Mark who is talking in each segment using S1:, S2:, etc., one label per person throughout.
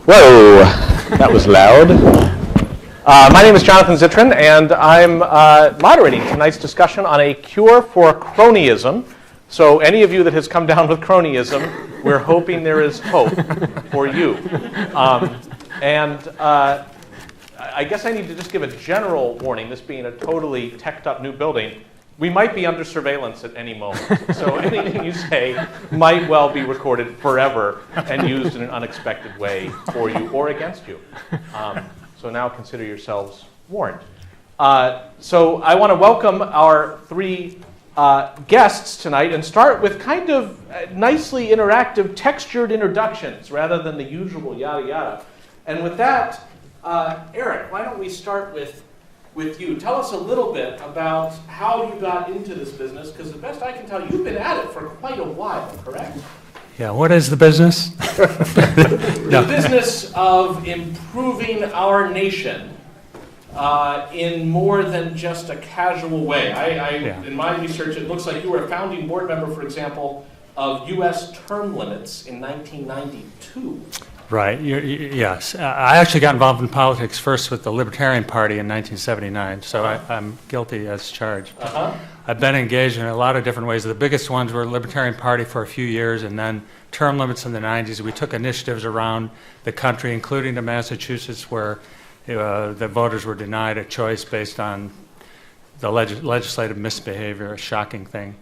S1: Whoa, that was loud. My name is Jonathan Zittrain, and I'm moderating tonight's discussion on a cure for cronyism. So any of you that has come down with cronyism, we're hoping there is hope for you. I guess I need to just give a general warning, this being a totally teched up new building. We might be under surveillance at any moment. So anything you say might well be recorded forever and used in an unexpected way for you or against you. So now consider yourselves warned. So I want to welcome our three guests tonight and start with kind of nicely interactive, textured introductions rather than the usual yada yada. And with that, Eric, why don't we start with you. Tell us a little bit about how you got into this business, because the best I can tell, you've been at it for quite a while, correct?
S2: Yeah, what is the business?
S1: The business of improving our nation in more than just a casual way. In my research, it looks like you were a founding board member, for example, of U.S. term limits in 1992.
S2: Right, yes. I actually got involved in politics first with the Libertarian Party in 1979, so I'm guilty as charged. I've been engaged in a lot of different ways. The biggest ones were Libertarian Party for a few years, and then term limits in the 90s. We took initiatives around the country, including to Massachusetts, where the voters were denied a choice based on the legislative misbehavior, a shocking thing.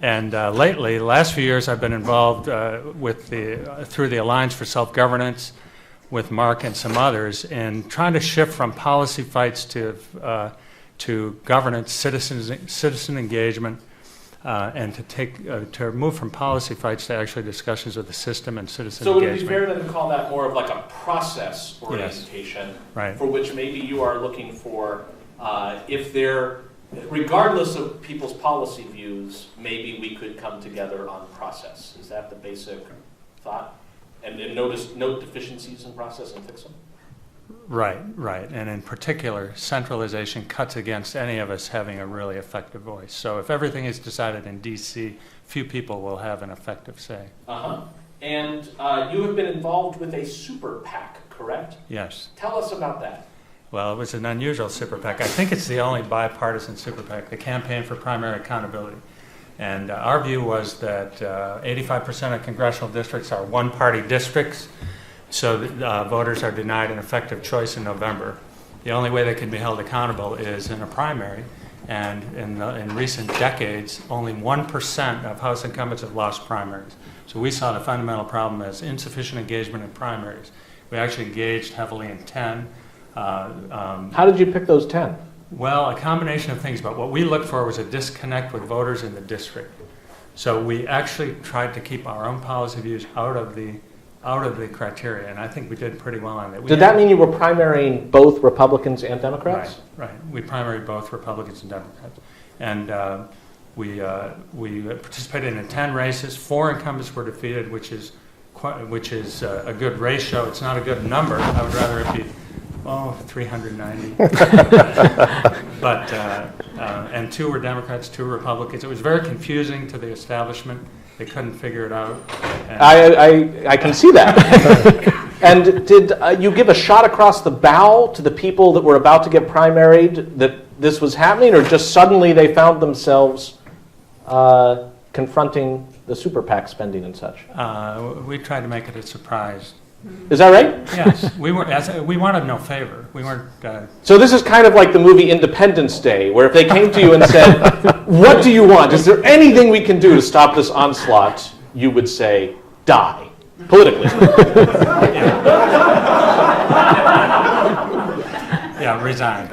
S2: Lately, the last few years, I've been involved through the Alliance for Self-Governance with Mark and some others in trying to shift from policy fights to governance, citizen engagement, and to move from policy fights to actually discussions with the system and citizen engagement.
S1: So would it be fair then to call that more of like a process orientation,
S2: yes. Right.
S1: For which maybe you are looking for if they're, regardless of people's policy views, maybe we could come together on process. Is that the basic thought? And note deficiencies in process and fix them?
S2: Right. And in particular, centralization cuts against any of us having a really effective voice. So if everything is decided in D.C., few people will have an effective say.
S1: And you have been involved with a super PAC, correct?
S2: Yes.
S1: Tell us about that.
S2: Well, it was an unusual super PAC. I think it's the only bipartisan super PAC, the Campaign for Primary Accountability. And our view was that 85% of congressional districts are one-party districts, so that, voters are denied an effective choice in November. The only way they can be held accountable is in a primary, and in recent decades, only 1% of House incumbents have lost primaries. So we saw the fundamental problem as insufficient engagement in primaries. We actually engaged heavily in 10.
S1: How did you pick those 10?
S2: Well, a combination of things, but what we looked for was a disconnect with voters in the district. So we actually tried to keep our own policy views out of the criteria, and I think we did pretty well on that.
S1: Did that mean you were primarying both Republicans and Democrats?
S2: Right. We primaried both Republicans and Democrats. And we participated in 10 races. 4 incumbents were defeated, which is a good ratio. It's not a good number. I would rather it be 390. And 2 were Democrats, 2 were Republicans. It was very confusing to the establishment. They couldn't figure it out.
S1: I can see that. And did you give a shot across the bow to the people that were about to get primaried that this was happening, or just suddenly they found themselves confronting the super PAC spending and such?
S2: We tried to make it a surprise.
S1: Is that right?
S2: Yes, we wanted no favor. We weren't.
S1: So this is kind of like the movie Independence Day, where if they came to you and said, "What do you want? Is there anything we can do to stop this onslaught?" You would say, "Die," politically.
S2: Yeah, resign.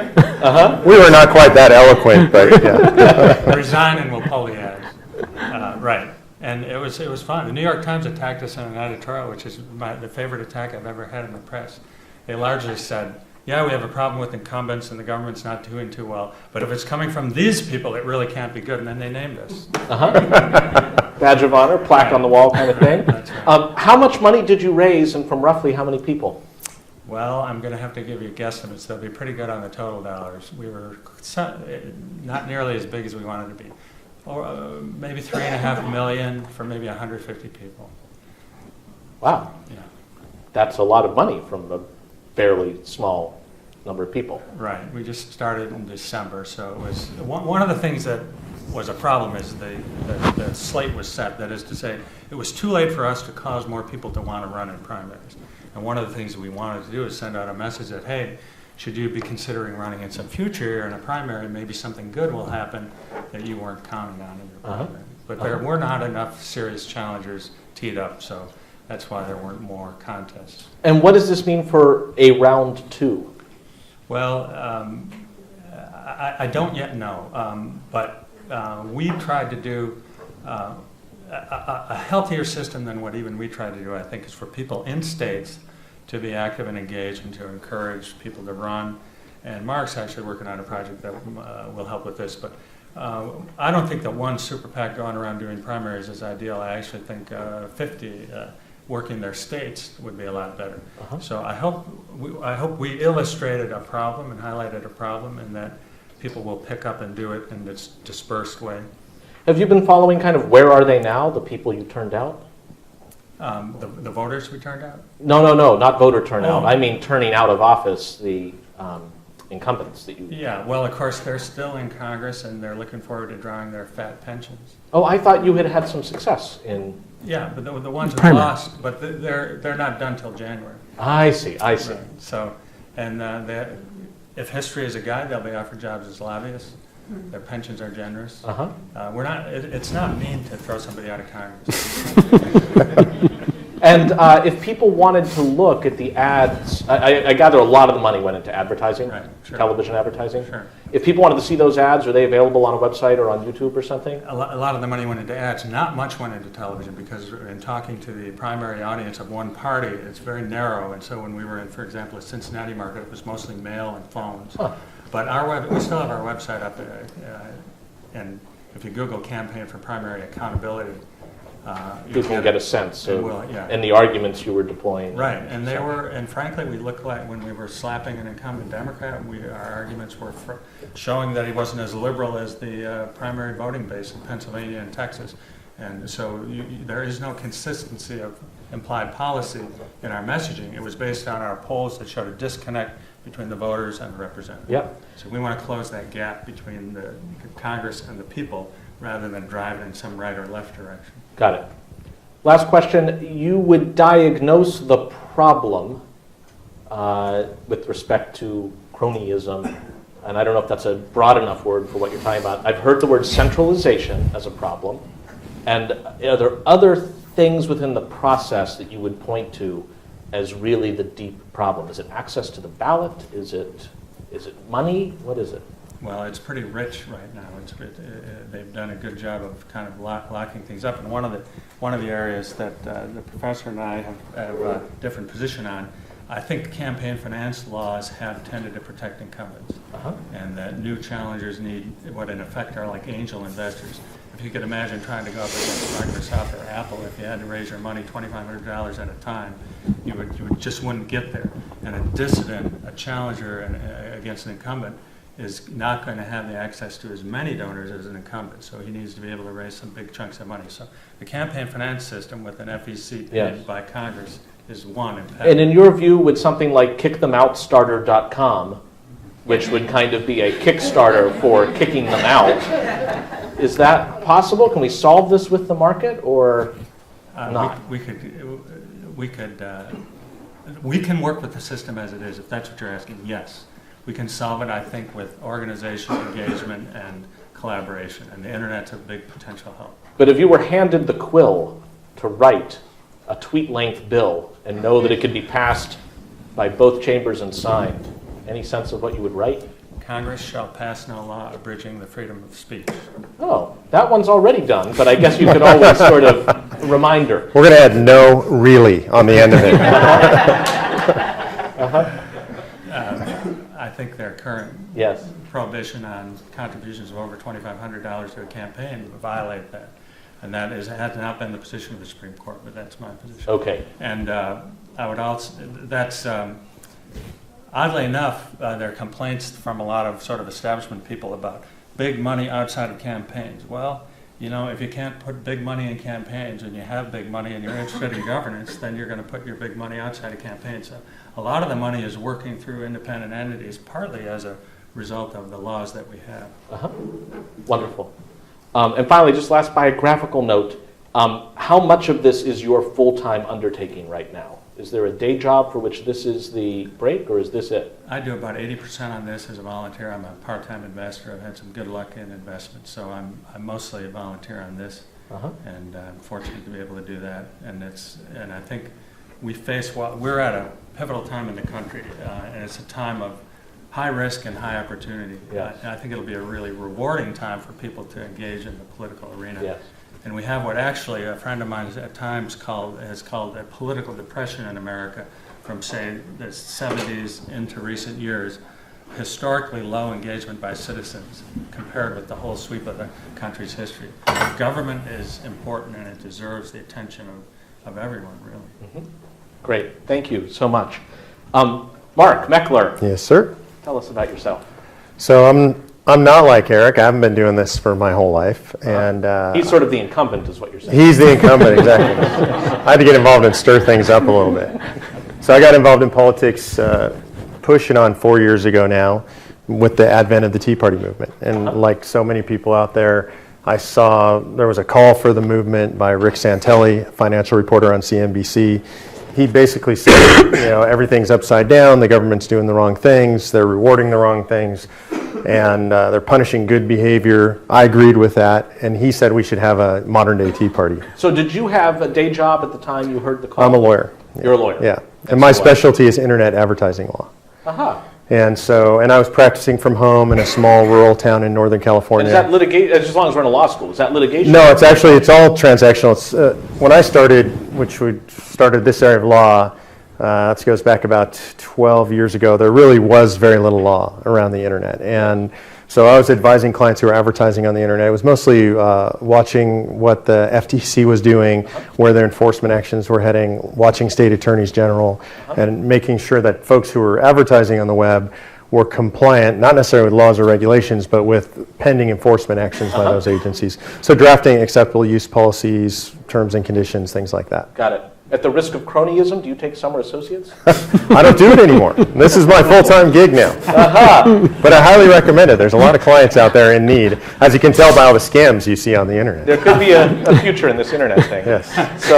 S3: We were not quite that eloquent, but yeah.
S2: Resign and we'll pull the ads. Right. And it was fun. The New York Times attacked us in an editorial, which is the favorite attack I've ever had in the press. They largely said, yeah, we have a problem with incumbents and the government's not doing too well, but if it's coming from these people, it really can't be good. And then they named us.
S1: Badge of honor, plaque on the wall kind of thing.
S2: That's right.
S1: How much money did you raise, and from roughly how many people?
S2: Well, I'm going to have to give you guesstimates. They'll be pretty good on the total dollars. We were not nearly as big as we wanted to be. Or maybe $3.5 million for maybe 150 people.
S1: Wow.
S2: Yeah.
S1: that's a lot of money from a fairly small number of people.
S2: Right. We just started in December, so it was one of the things that was a problem is the slate was set. That is to say, it was too late for us to cause more people to want to run in primaries. And one of the things that we wanted to do is send out a message that, hey, should you be considering running in some future year in a primary, maybe something good will happen that you weren't counting on in your primary. But there were not enough serious challengers teed up, so that's why there weren't more contests.
S1: And what does this mean for a round 2?
S2: Well, I don't yet know, but we tried to do a healthier system than what even we tried to do, I think, is for people in states to be active and engaged and to encourage people to run. And Mark's actually working on a project that will help with this, but I don't think that one super PAC going around doing primaries is ideal. I actually think 50 working their states would be a lot better. So I hope we illustrated a problem and highlighted a problem, and that people will pick up and do it in this dispersed way.
S1: Have you been following kind of where are they now, the people you turned out?
S2: The voters we turned out?
S1: No, not voter turnout. I mean turning out of office the incumbents that you...
S2: Yeah, well, of course, they're still in Congress, and they're looking forward to drawing their fat pensions.
S1: Oh, I thought you had had some success in...
S2: Yeah, but the ones who lost, but they're not done till January.
S1: I see.
S2: Right. So, and if history is a guide, they'll be offered jobs as lobbyists. Their pensions are generous. We're not. It's not mean to throw somebody out of Congress.
S1: And if people wanted to look at the ads, I gather a lot of the money went into advertising,
S2: Right, sure.
S1: television advertising.
S2: Sure.
S1: If people wanted to see those ads, are they available on a website or on YouTube or something?
S2: A lot of the money went into ads. Not much went into television, because in talking to the primary audience of one party, it's very narrow. And so when we were in, for example, a Cincinnati market, it was mostly mail and phones. But we still have our website up there, and if you Google "campaign for primary accountability,"
S1: People get a sense of,
S2: yeah.
S1: and the arguments you were deploying.
S2: Right, and they were, and frankly, we looked like when we were slapping an incumbent Democrat, our arguments were showing that he wasn't as liberal as the primary voting base in Pennsylvania and Texas. And so there is no consistency of implied policy in our messaging. It was based on our polls that showed a disconnect between the voters and the representatives.
S1: Yep.
S2: So we want to close that gap between the Congress and the people, rather than drive in some right or left direction.
S1: Got it. Last question. You would diagnose the problem with respect to cronyism, and I don't know if that's a broad enough word for what you're talking about. I've heard the word centralization as a problem. And are there other things within the process that you would point to as really the deep problem? Is it access to the ballot? Is it money? What is it?
S2: Well, it's pretty rich right now. They've done a good job of kind of locking things up. And one of the areas that the professor and I have a different position on, I think campaign finance laws have tended to protect incumbents, and that new challengers need what in effect are like angel investors. If you could imagine trying to go up against Microsoft or Apple, if you had to raise your money $2,500 at a time, you just wouldn't get there. And a dissident, a challenger against an incumbent, is not going to have the access to as many donors as an incumbent, so he needs to be able to raise some big chunks of money. So the campaign finance system with an FEC paid by Congress is one impediment.
S1: And in your view, would something like kickthemoutstarter.com, which would kind of be a Kickstarter for kicking them out, is that possible? Can we solve this with the market or not?
S2: We can work with the system as it is, if that's what you're asking, yes. We can solve it, I think, with organization, engagement, and collaboration, and the internet's a big potential help.
S1: But if you were handed the quill to write a tweet-length bill and know that it could be passed by both chambers and signed, any sense of what you would write?
S2: Congress shall pass no law abridging the freedom of speech.
S1: Oh, that one's already done, but I guess you could always sort of reminder.
S3: We're going to add no really on the end of it.
S2: I think their current prohibition on contributions of over $2,500 to a campaign would violate that. And that has not been the position of the Supreme Court, but that's my position.
S1: Okay.
S2: And I would also, that's, oddly enough, there are complaints from a lot of sort of establishment people about big money outside of campaigns. Well, you know, if you can't put big money in campaigns and you have big money and you're interested in governance, then you're going to put your big money outside of campaigns. So a lot of the money is working through independent entities, partly as a result of the laws that we have.
S1: Wonderful. And finally, just last biographical note, how much of this is your full-time undertaking right now? Is there a day job for which this is the break, or is this it?
S2: I do about 80% on this as a volunteer. I'm a part-time investor. I've had some good luck in investments, so I'm mostly a volunteer on this, and I'm fortunate to be able to do that. And I think we're at a pivotal time in the country, and it's a time of high risk and high opportunity.
S1: Yes.
S2: I think it'll be a really rewarding time for people to engage in the political arena.
S1: Yes.
S2: And we have what actually a friend of mine at times has called a political depression in America from, say, the 70s into recent years, historically low engagement by citizens compared with the whole sweep of the country's history. Government is important and it deserves the attention of everyone, really.
S1: Great. Thank you so much. Mark Meckler.
S3: Yes, sir.
S1: Tell us about yourself.
S3: So I'm not like Eric. I haven't been doing this for my whole life, and
S1: He's sort of the incumbent, is what you're saying.
S3: he's the incumbent, exactly. I had to get involved and stir things up a little bit. So I got involved in politics pushing on 4 years ago now with the advent of the Tea Party movement. And like so many people out there, I saw there was a call for the movement by Rick Santelli, financial reporter on CNBC. He basically said, you know, everything's upside down, the government's doing the wrong things, they're rewarding the wrong things, and they're punishing good behavior. I agreed with that, and he said we should have a modern-day Tea Party.
S1: So did you have a day job at the time you heard the call?
S3: I'm a lawyer.
S1: You're a lawyer?
S3: Yeah, and my specialty is internet advertising law. And I was practicing from home in a small rural town in Northern California.
S1: And is that litigation, as long as we're in a law school, is that litigation?
S3: No, it's all transactional. It's, when I started, which we started this area of law, that goes back about 12 years ago, there really was very little law around the internet. And so I was advising clients who were advertising on the internet. It was mostly watching what the FTC was doing, where their enforcement actions were heading, watching state attorneys general, and making sure that folks who were advertising on the web were compliant, not necessarily with laws or regulations, but with pending enforcement actions by those agencies. So drafting acceptable use policies, terms and conditions, things like that.
S1: Got it. At the risk of cronyism, do you take summer associates?
S3: I don't do it anymore. This is my full-time gig now. But I highly recommend it. There's a lot of clients out there in need, as you can tell by all the scams you see on the internet.
S1: There could be a future in this internet thing.
S3: Yes.
S1: So,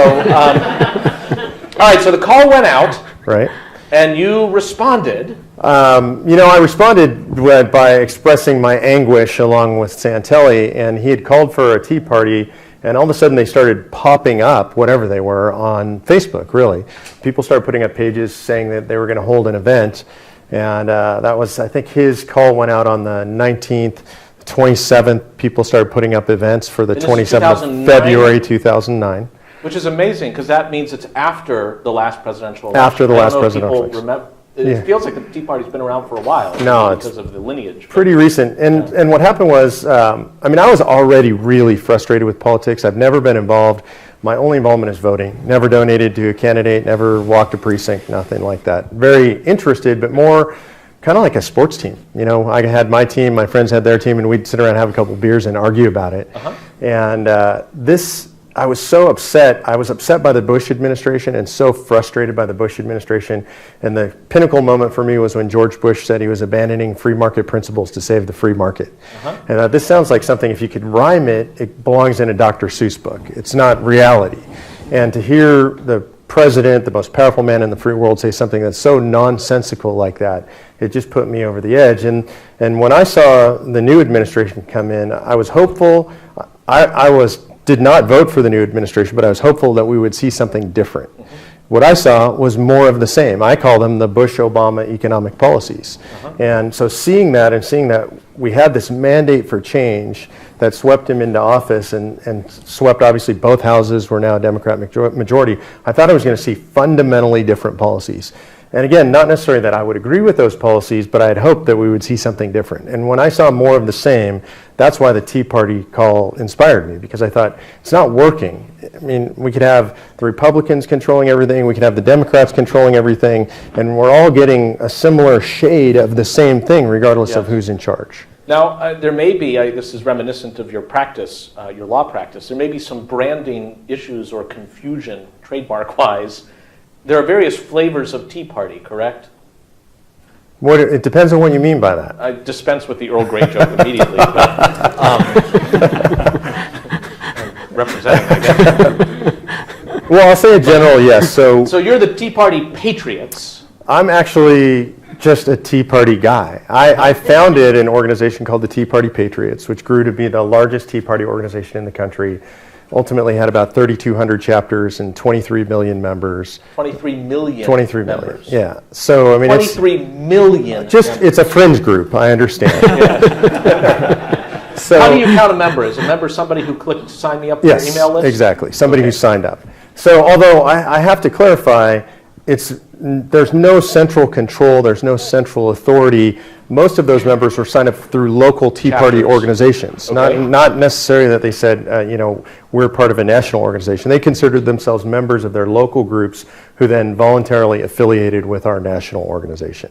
S1: all right, so the call went out.
S3: Right.
S1: And you responded.
S3: I responded by expressing my anguish along with Santelli, and he had called for a Tea Party, and all of a sudden they started popping up, whatever they were, on Facebook, really. People started putting up pages saying that they were going to hold an event, and that was, I think his call went out on the 19th, 27th, people started putting up events for the 27th of February 2009.
S1: Which is amazing, because that means it's after the last presidential election.
S3: After the last presidential election.
S1: It feels like the Tea Party's been around for a while.
S3: No,
S1: because of the lineage.
S3: Pretty recent. And what happened was, I was already really frustrated with politics. I've never been involved. My only involvement is voting. Never donated to a candidate, never walked a precinct, nothing like that. Very interested, but more kind of like a sports team. You know, I had my team, my friends had their team, and we'd sit around and have a couple of beers and argue about it. And I was so upset. I was upset by the Bush administration and so frustrated by the Bush administration. And the pinnacle moment for me was when George Bush said he was abandoning free market principles to save the free market. And this sounds like something, if you could rhyme it, it belongs in a Dr. Seuss book. It's not reality. And to hear the president, the most powerful man in the free world, say something that's so nonsensical like that, it just put me over the edge. And when I saw the new administration come in, I was hopeful. I did not vote for the new administration, but I was hopeful that we would see something different. What I saw was more of the same. I call them the Bush-Obama economic policies. And so seeing that we had this mandate for change that swept him into office and swept, obviously, both houses were now a Democrat majority, I thought I was going to see fundamentally different policies. And again, not necessarily that I would agree with those policies, but I had hoped that we would see something different. And when I saw more of the same, that's why the Tea Party call inspired me, because I thought, it's not working. I mean, we could have the Republicans controlling everything, we could have the Democrats controlling everything, and we're all getting a similar shade of the same thing, regardless of who's in charge.
S1: Now, there may be, this is reminiscent of your practice, your law practice, there may be some branding issues or confusion, trademark-wise. There are various flavors of Tea Party, correct?
S3: It depends on what you mean by that.
S1: I dispense with the Earl Grey joke immediately, but representing, I guess.
S3: Well, I'll say a general yes. So
S1: you're the Tea Party Patriots.
S3: I'm actually just a Tea Party guy. I founded an organization called the Tea Party Patriots, which grew to be the largest Tea Party organization in the country. Ultimately had about 3,200 chapters and 23 million members.
S1: 23 million
S3: 23
S1: members.
S3: million, yeah. So, I mean,
S1: 23 million.
S3: It's a fringe group, I understand. So,
S1: how do you count a member? Is a member somebody who clicked sign me up for your email list?
S3: Yes, exactly. Somebody who signed up. So, although I have to clarify, there's no central control, there's no central authority. Most of those members were signed up through local Tea Party organizations.
S1: Okay.
S3: Not necessarily that they said, we're part of a national organization. They considered themselves members of their local groups who then voluntarily affiliated with our national organization.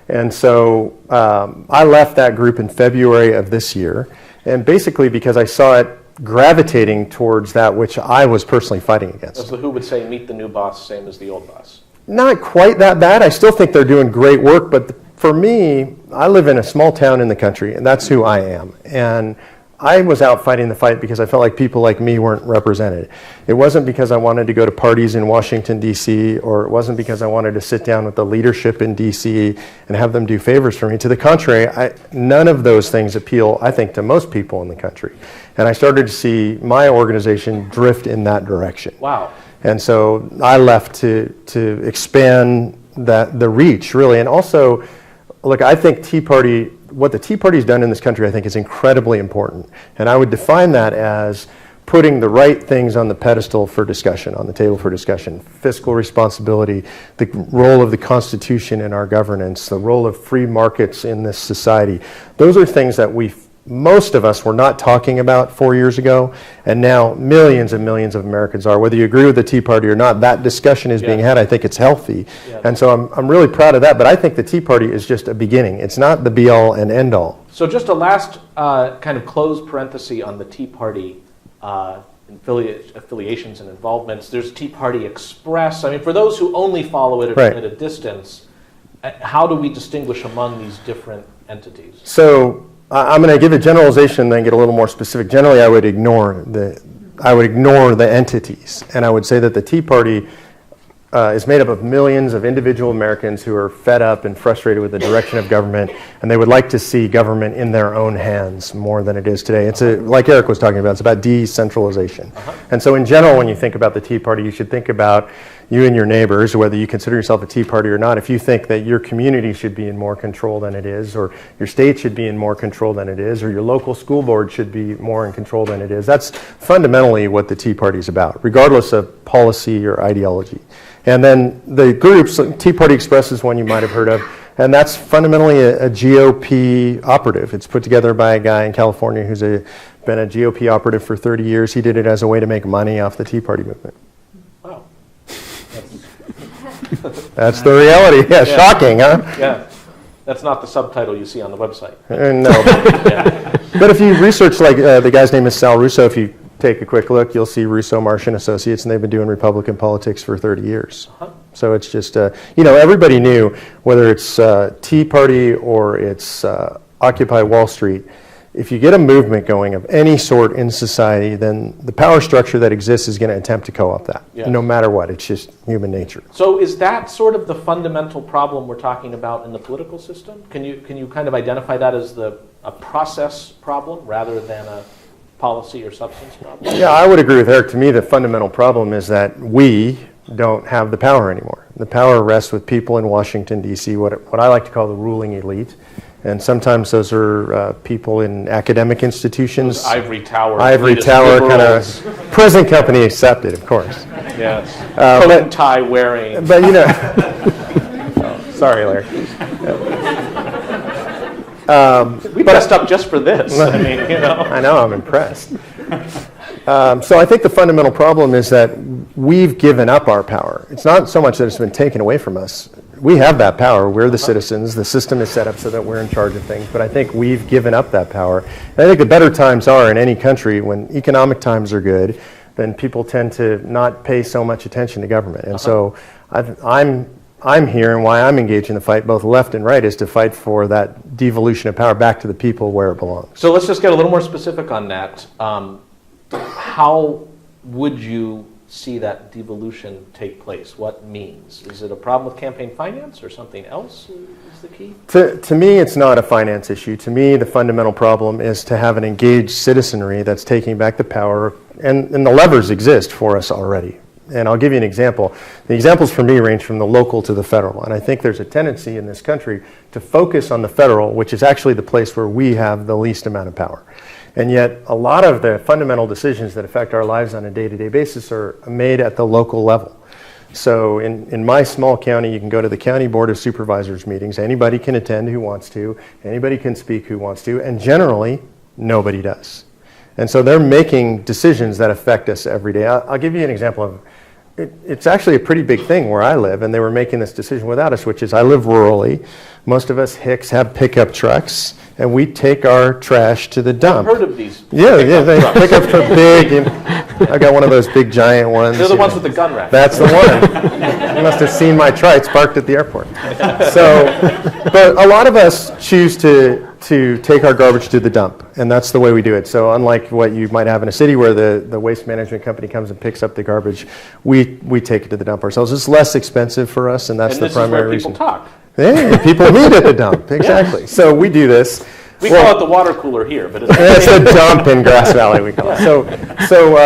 S3: And so I left that group in February of this year, and basically because I saw it gravitating towards that which I was personally fighting against.
S1: So who would say meet the new boss, same as the old boss?
S3: Not quite that bad. I still think they're doing great work, but for me, I live in a small town in the country, and that's who I am. And I was out fighting the fight because I felt like people like me weren't represented. It wasn't because I wanted to go to parties in Washington, D.C., or it wasn't because I wanted to sit down with the leadership in D.C. and have them do favors for me. To the contrary, none of those things appeal, I think, to most people in the country. And I started to see my organization drift in that direction.
S1: Wow.
S3: And so I left to expand the reach, really. And also, look, I think what the Tea Party's done in this country, I think, is incredibly important. And I would define that as putting the right things on the pedestal for discussion, on the table for discussion. Fiscal responsibility, the role of the Constitution in our governance, the role of free markets in this society. Those are things that most of us were not talking about 4 years ago, and now millions and millions of Americans are. Whether you agree with the Tea Party or not, that discussion is being had. I think it's healthy. And so I'm really proud of that, but I think the Tea Party is just a beginning. It's not the be-all and end-all.
S1: So just a last kind of closed parenthesis on the Tea Party affiliations and involvements. There's Tea Party Express. I mean, for those who only follow it at a distance, how do we distinguish among these different entities? So
S3: I'm going to give a generalization and then get a little more specific. Generally, I would ignore the entities, and I would say that the Tea Party is made up of millions of individual Americans who are fed up and frustrated with the direction of government, and they would like to see government in their own hands more than it is today. It's like Eric was talking about, it's about decentralization. And so in general, when you think about the Tea Party, you should think about you and your neighbors, whether you consider yourself a Tea Party or not. If you think that your community should be in more control than it is, or your state should be in more control than it is, or your local school board should be more in control than it is, that's fundamentally what the Tea Party is about, regardless of policy or ideology. And then the groups, Tea Party Express is one you might have heard of, and that's fundamentally a GOP operative. It's put together by a guy in California who's been a GOP operative for 30 years. He did it as a way to make money off the Tea Party movement.
S1: Wow.
S3: That's the reality. Yeah, shocking, huh?
S1: Yeah. That's not the subtitle you see on the website.
S3: No. But if you research, like the guy's name is Sal Russo, if you take a quick look, you'll see Russo, Marsh & Associates, and they've been doing Republican politics for 30 years. So it's just, everybody knew, whether it's Tea Party or it's Occupy Wall Street, if you get a movement going of any sort in society, then the power structure that exists is going to attempt to co-opt that, no matter what. It's just human nature.
S1: So is that sort of the fundamental problem we're talking about in the political system? Can you kind of identify that as a process problem rather than a policy or substance problem?
S3: Yeah, I would agree with Eric. To me, the fundamental problem is that we don't have the power anymore. The power rests with people in Washington, D.C., what I like to call the ruling elite. And sometimes those are people in academic institutions.
S1: Those ivory tower
S3: kind of present company accepted, of course.
S1: Yes. Coat and tie wearing.
S3: But sorry, Larry.
S1: We dressed up just for this. I mean,
S3: I know, I'm impressed. So I think the fundamental problem is that we've given up our power. It's not so much that it's been taken away from us. we have that power. We're the citizens. The system is set up so that we're in charge of things. But I think we've given up that power. And I think the better times are in any country when economic times are good, then people tend to not pay so much attention to government. And so I'm here, and why I'm engaged in the fight, both left and right, is to fight for that devolution of power back to the people where it belongs.
S1: So let's just get a little more specific on that. How would you see that devolution take place? What means? Is it a problem with campaign finance or something else is the key?
S3: To me, it's not a finance issue. To me, the fundamental problem is to have an engaged citizenry that's taking back the power, and the levers exist for us already. And I'll give you an example. The examples for me range from the local to the federal, and I think there's a tendency in this country to focus on the federal, which is actually the place where we have the least amount of power. And yet, a lot of the fundamental decisions that affect our lives on a day-to-day basis are made at the local level. So in my small county, you can go to the county board of supervisors meetings. Anybody can attend who wants to. Anybody can speak who wants to. And generally, nobody does. And so they're making decisions that affect us every day. I'll give you an example of it's actually a pretty big thing where I live, and they were making this decision without us, which is I live rurally. Most of us Hicks have pickup trucks, and we take our trash to the dump.
S1: I've heard of these.
S3: Yeah, they pick up truck big, and I got one of those big giant ones.
S1: They're the ones with the gun rack.
S3: That's the one. You must have seen my trites parked at the airport. So, but a lot of us choose to take our garbage to the dump, and that's the way we do it. So unlike what you might have in a city where the waste management company comes and picks up the garbage, we take it to the dump ourselves. It's less expensive for us, and that's the primary reason.
S1: And this is where people talk.
S3: Yeah, people meet at the dump, exactly. Yeah. So we do this.
S1: We call it the water cooler here, but
S3: it's a dump in Grass Valley, we call it. So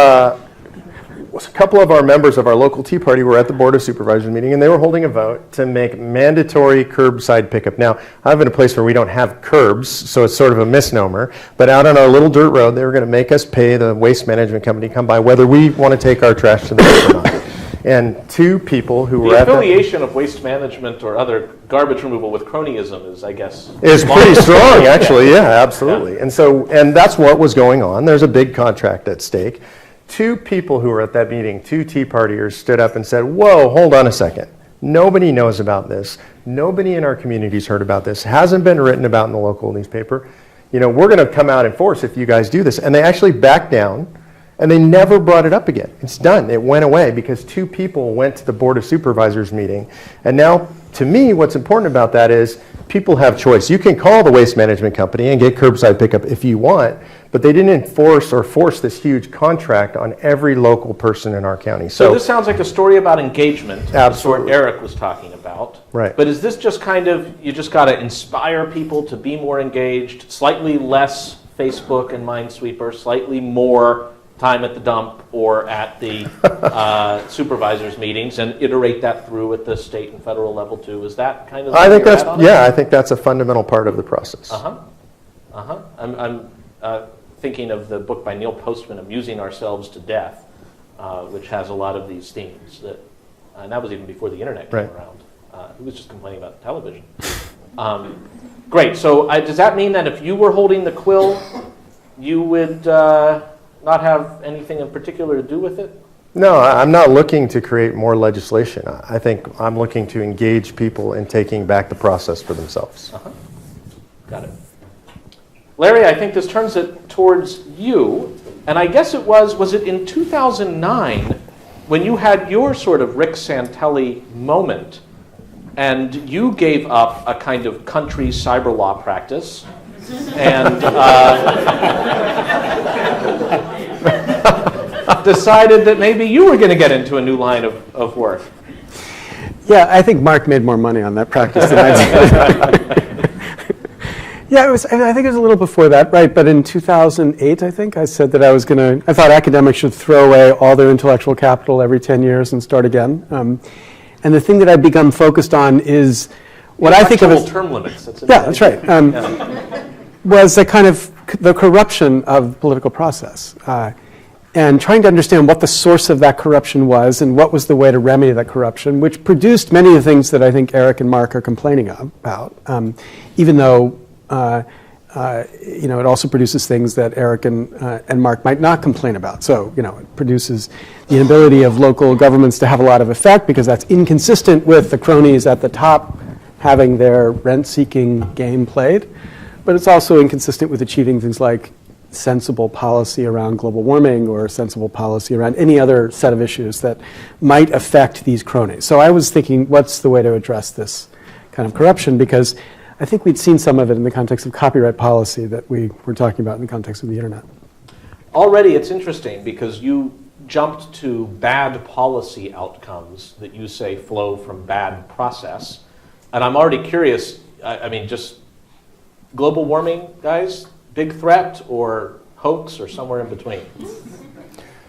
S3: a couple of our members of our local Tea Party were at the Board of Supervisors meeting, and they were holding a vote to make mandatory curbside pickup. Now, I live in a place where we don't have curbs, so it's sort of a misnomer, but out on our little dirt road, they were going to make us pay the waste management company to come by whether we want to take our trash to the dump or not. And two people who were at
S1: the affiliation of waste management or other garbage removal with cronyism is, I guess,
S3: is pretty strong, actually. Yeah, absolutely. Yeah. And that's what was going on. There's a big contract at stake. Two people who were at that meeting, two Tea Partiers, stood up and said, "Whoa, hold on a second. Nobody knows about this. Nobody in our community's heard about this. Hasn't been written about in the local newspaper. We're going to come out in force if you guys do this." And they actually backed down. And they never brought it up again. It's done. It went away because two people went to the Board of Supervisors meeting. And now, to me, what's important about that is people have choice. You can call the waste management company and get curbside pickup if you want, but they didn't enforce or force this huge contract on every local person in our county.
S1: So this sounds like a story about engagement.
S3: Absolutely.
S1: The sort Eric was talking about.
S3: Right.
S1: But is this just kind of, you just got to inspire people to be more engaged, slightly less Facebook and Minesweeper, slightly more time at the dump or at the supervisors meetings, and iterate that through at the state and federal level too? Is that kind of?
S3: I think that's a fundamental part of the process.
S1: I'm thinking of the book by Neil Postman, Amusing Ourselves to Death, which has a lot of these themes and that was even before the internet came around. He was just complaining about television. Great. So does that mean that if you were holding the quill, you would not have anything in particular to do with it?
S3: No, I'm not looking to create more legislation. I think I'm looking to engage people in taking back the process for themselves.
S1: Got it. Larry, I think this turns it towards you. And I guess was it in 2009 when you had your sort of Rick Santelli moment and you gave up a kind of country cyber law practice and decided that maybe you were going to get into a new line of work.
S4: Yeah, I think Mark made more money on that practice than I did. Yeah, I think it was a little before that, right? But in 2008, I think, I said that I thought academics should throw away all their intellectual capital every 10 years and start again. And the thing that I've become focused on is what I think of as
S1: term limits.
S4: That's right. Was a kind of the corruption of the political process, and trying to understand what the source of that corruption was and what was the way to remedy that corruption, which produced many of the things that I think Eric and Mark are complaining about, even though it also produces things that Eric and Mark might not complain about. So, it produces the inability of local governments to have a lot of effect because that's inconsistent with the cronies at the top having their rent-seeking game played. But it's also inconsistent with achieving things like sensible policy around global warming or sensible policy around any other set of issues that might affect these cronies. So I was thinking, what's the way to address this kind of corruption? Because I think we'd seen some of it in the context of copyright policy that we were talking about in the context of the internet.
S1: Already it's interesting because you jumped to bad policy outcomes that you say flow from bad process. And I'm already curious, I mean, just global warming, guys, big threat or hoax or somewhere in between?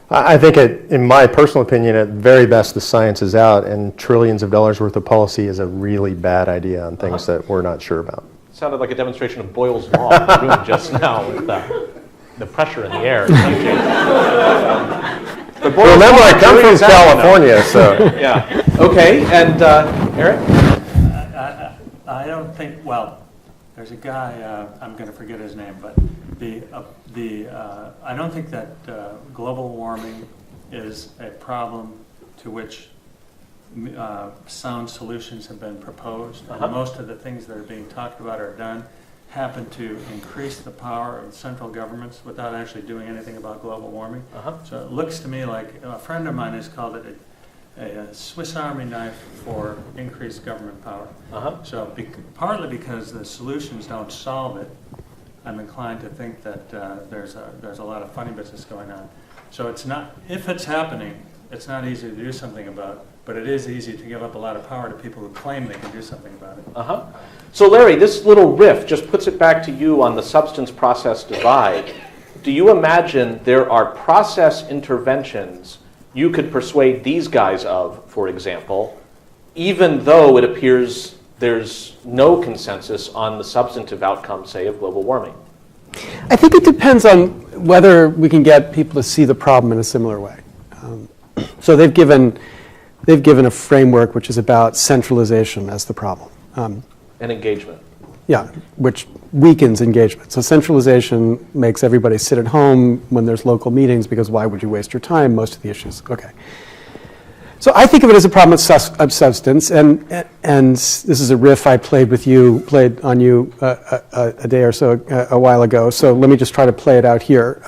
S3: I think, in my personal opinion, at very best, the science is out, and trillions of dollars worth of policy is a really bad idea on things that we're not sure about.
S1: Sounded like a demonstration of Boyle's Law in the room just now with the pressure in the air.
S3: Remember, I come from California, so.
S1: Yeah. Okay, and Eric?
S2: I don't think, well, there's a guy, I'm going to forget his name, but I don't think that global warming is a problem to which sound solutions have been proposed. And most of the things that are being talked about or done happen to increase the power of central governments without actually doing anything about global warming. So it looks to me like a friend of mine has called it a Swiss Army knife for increased government power. So partly because the solutions don't solve it, I'm inclined to think that there's a lot of funny business going on. So it's not, if it's happening, it's not easy to do something about, but it is easy to give up a lot of power to people who claim they can do something about it.
S1: So Larry, this little riff just puts it back to you on the substance-process divide. Do you imagine there are process interventions you could persuade these guys of, for example, even though it appears there's no consensus on the substantive outcome, say, of global warming?
S4: I think it depends on whether we can get people to see the problem in a similar way. So they've given a framework which is about centralization as the problem.
S1: And engagement.
S4: Yeah, which weakens engagement. So centralization makes everybody sit at home when there's local meetings because why would you waste your time? Most of the issues. Okay. So I think of it as a problem of substance, and this is a riff I played on you a day or so a while ago. So let me just try to play it out here.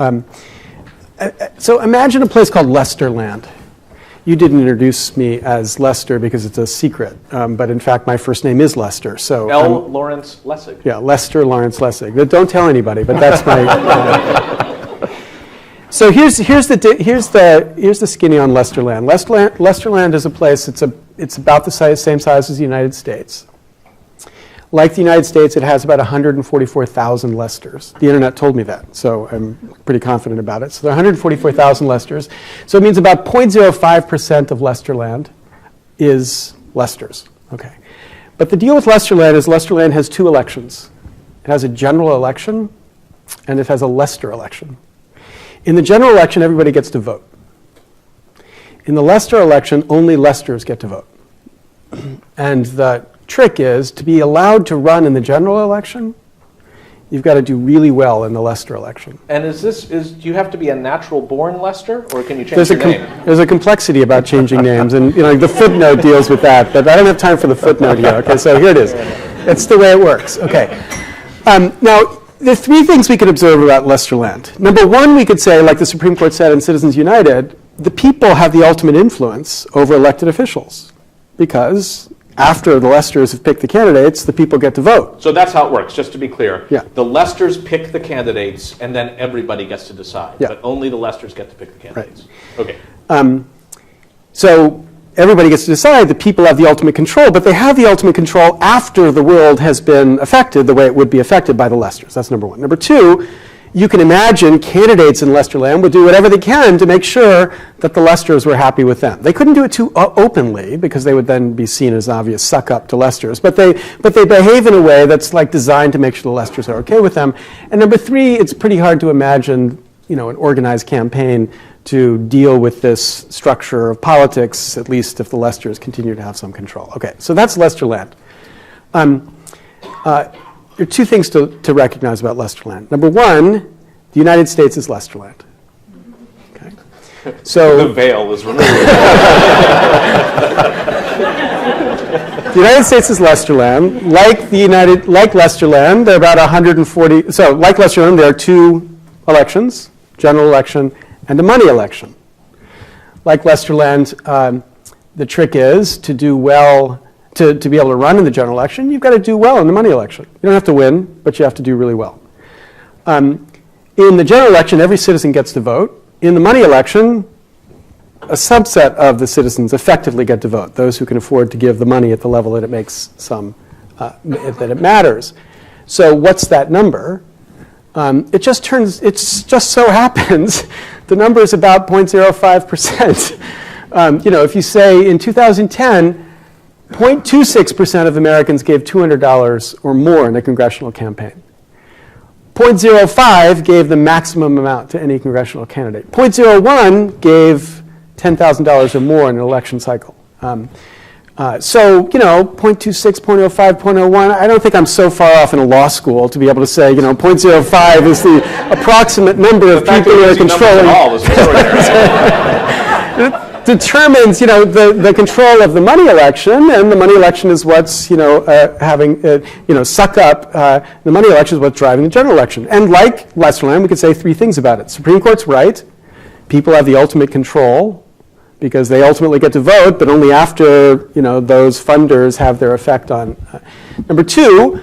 S4: So imagine a place called Lesterland. You didn't introduce me as Lester because it's a secret, but in fact my first name is Lester. So
S1: L. Lawrence Lessig.
S4: Yeah, Lester Lawrence Lessig. But don't tell anybody, but that's my. So here's the skinny on Lesterland. Lesterland is a place. It's about the same size as the United States. Like the United States, it has about 144,000 Lesters. The internet told me that, so I'm pretty confident about it. So there are 144,000 Lesters. So it means about 0.05% of Lesterland is Lesters. Okay. But the deal with Lesterland is Lesterland has two elections. It has a general election, and it has a Lester election. In the general election, everybody gets to vote. In the Lester election, only Lesters get to vote. And the trick is, to be allowed to run in the general election, you've got to do really well in the Lester election.
S1: And do you have to be a natural-born Lester, or can you change your name?
S4: There's a complexity about changing names, and the footnote deals with that, but I don't have time for the footnote here. Okay, so here it is. It's the way it works. Okay. Now, there are three things we could observe about Lesterland. Number one, we could say, like the Supreme Court said in Citizens United, the people have the ultimate influence over elected officials, because after the Lesters have picked the candidates, the people get to vote.
S1: So that's how it works, just to be clear.
S4: Yeah.
S1: The Lesters pick the candidates, and then everybody gets to decide.
S4: Yeah.
S1: But only the Lesters get to pick the candidates.
S4: Right.
S1: Okay.
S4: So everybody gets to decide. The people have the ultimate control, but they have the ultimate control after the world has been affected the way it would be affected by the Lesters. That's number one. Number two, you can imagine candidates in Lesterland would do whatever they can to make sure that the Lesters were happy with them. They couldn't do it too openly because they would then be seen as obvious suck-up to Lesters, but they behave in a way that's like designed to make sure the Lesters are okay with them. And number three, it's pretty hard to imagine an organized campaign to deal with this structure of politics, at least if the Lesters continue to have some control. Okay, so that's Lesterland. there are two things to recognize about Lesterland. Number one, the United States is Lesterland. Okay. So
S1: The veil is removed.
S4: the United States is Lesterland. Like Lesterland, there are about 140. So like Lesterland, there are two elections: general election and a money election. Like Lesterland, the trick is to do well. To be able to run in the general election, you've got to do well in the money election. You don't have to win, but you have to do really well. In the general election, every citizen gets to vote. In the money election, a subset of the citizens effectively get to vote, those who can afford to give the money at the level that it makes that it matters. So what's that number? It just so happens the number is about 0.05%. If you say in 2010, 0.26% of Americans gave $200 or more in a congressional campaign. 0.05 gave the maximum amount to any congressional candidate. 0.01 gave $10,000 or more in an election cycle. So 0.26, 0.05, 0.01, I don't think I'm so far off in a law school to be able to say, 0.05 is the approximate number of people who are controlling. Determines, the control of the money election, and the money election is what's, suck up. The money election is what's driving the general election. And like Lesterland, we could say three things about it. Supreme Court's right. People have the ultimate control because they ultimately get to vote, but only after, those funders have their effect on. Number two,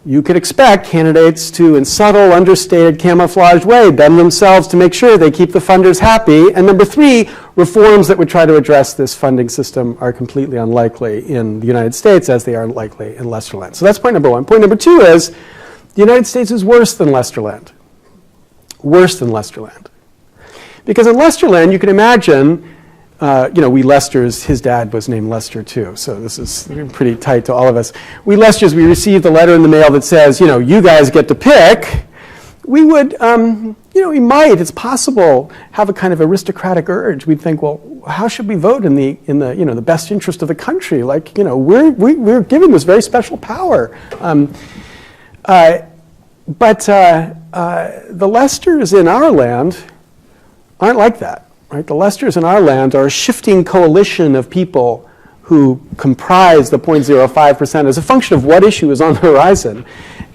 S4: you could expect candidates to, in subtle, understated, camouflaged way, bend themselves to make sure they keep the funders happy. And number three, reforms that would try to address this funding system are completely unlikely in the United States as they are unlikely in Lesterland. So that's point number one. Point number two is the United States is worse than Lesterland. Worse than Lesterland. Because in Lesterland, you can imagine, we Lesters, his dad was named Lester too, so this is pretty tight to all of us. We Lesters, we received a letter in the mail that says, you guys get to pick. We would, we might, it's possible, have a kind of aristocratic urge. We'd think, well, how should we vote in the the best interest of the country? Like, we're given this very special power. But the Lesters in our land aren't like that. Right? The Lesters in our land are a shifting coalition of people who comprise the 0.05% as a function of what issue is on the horizon.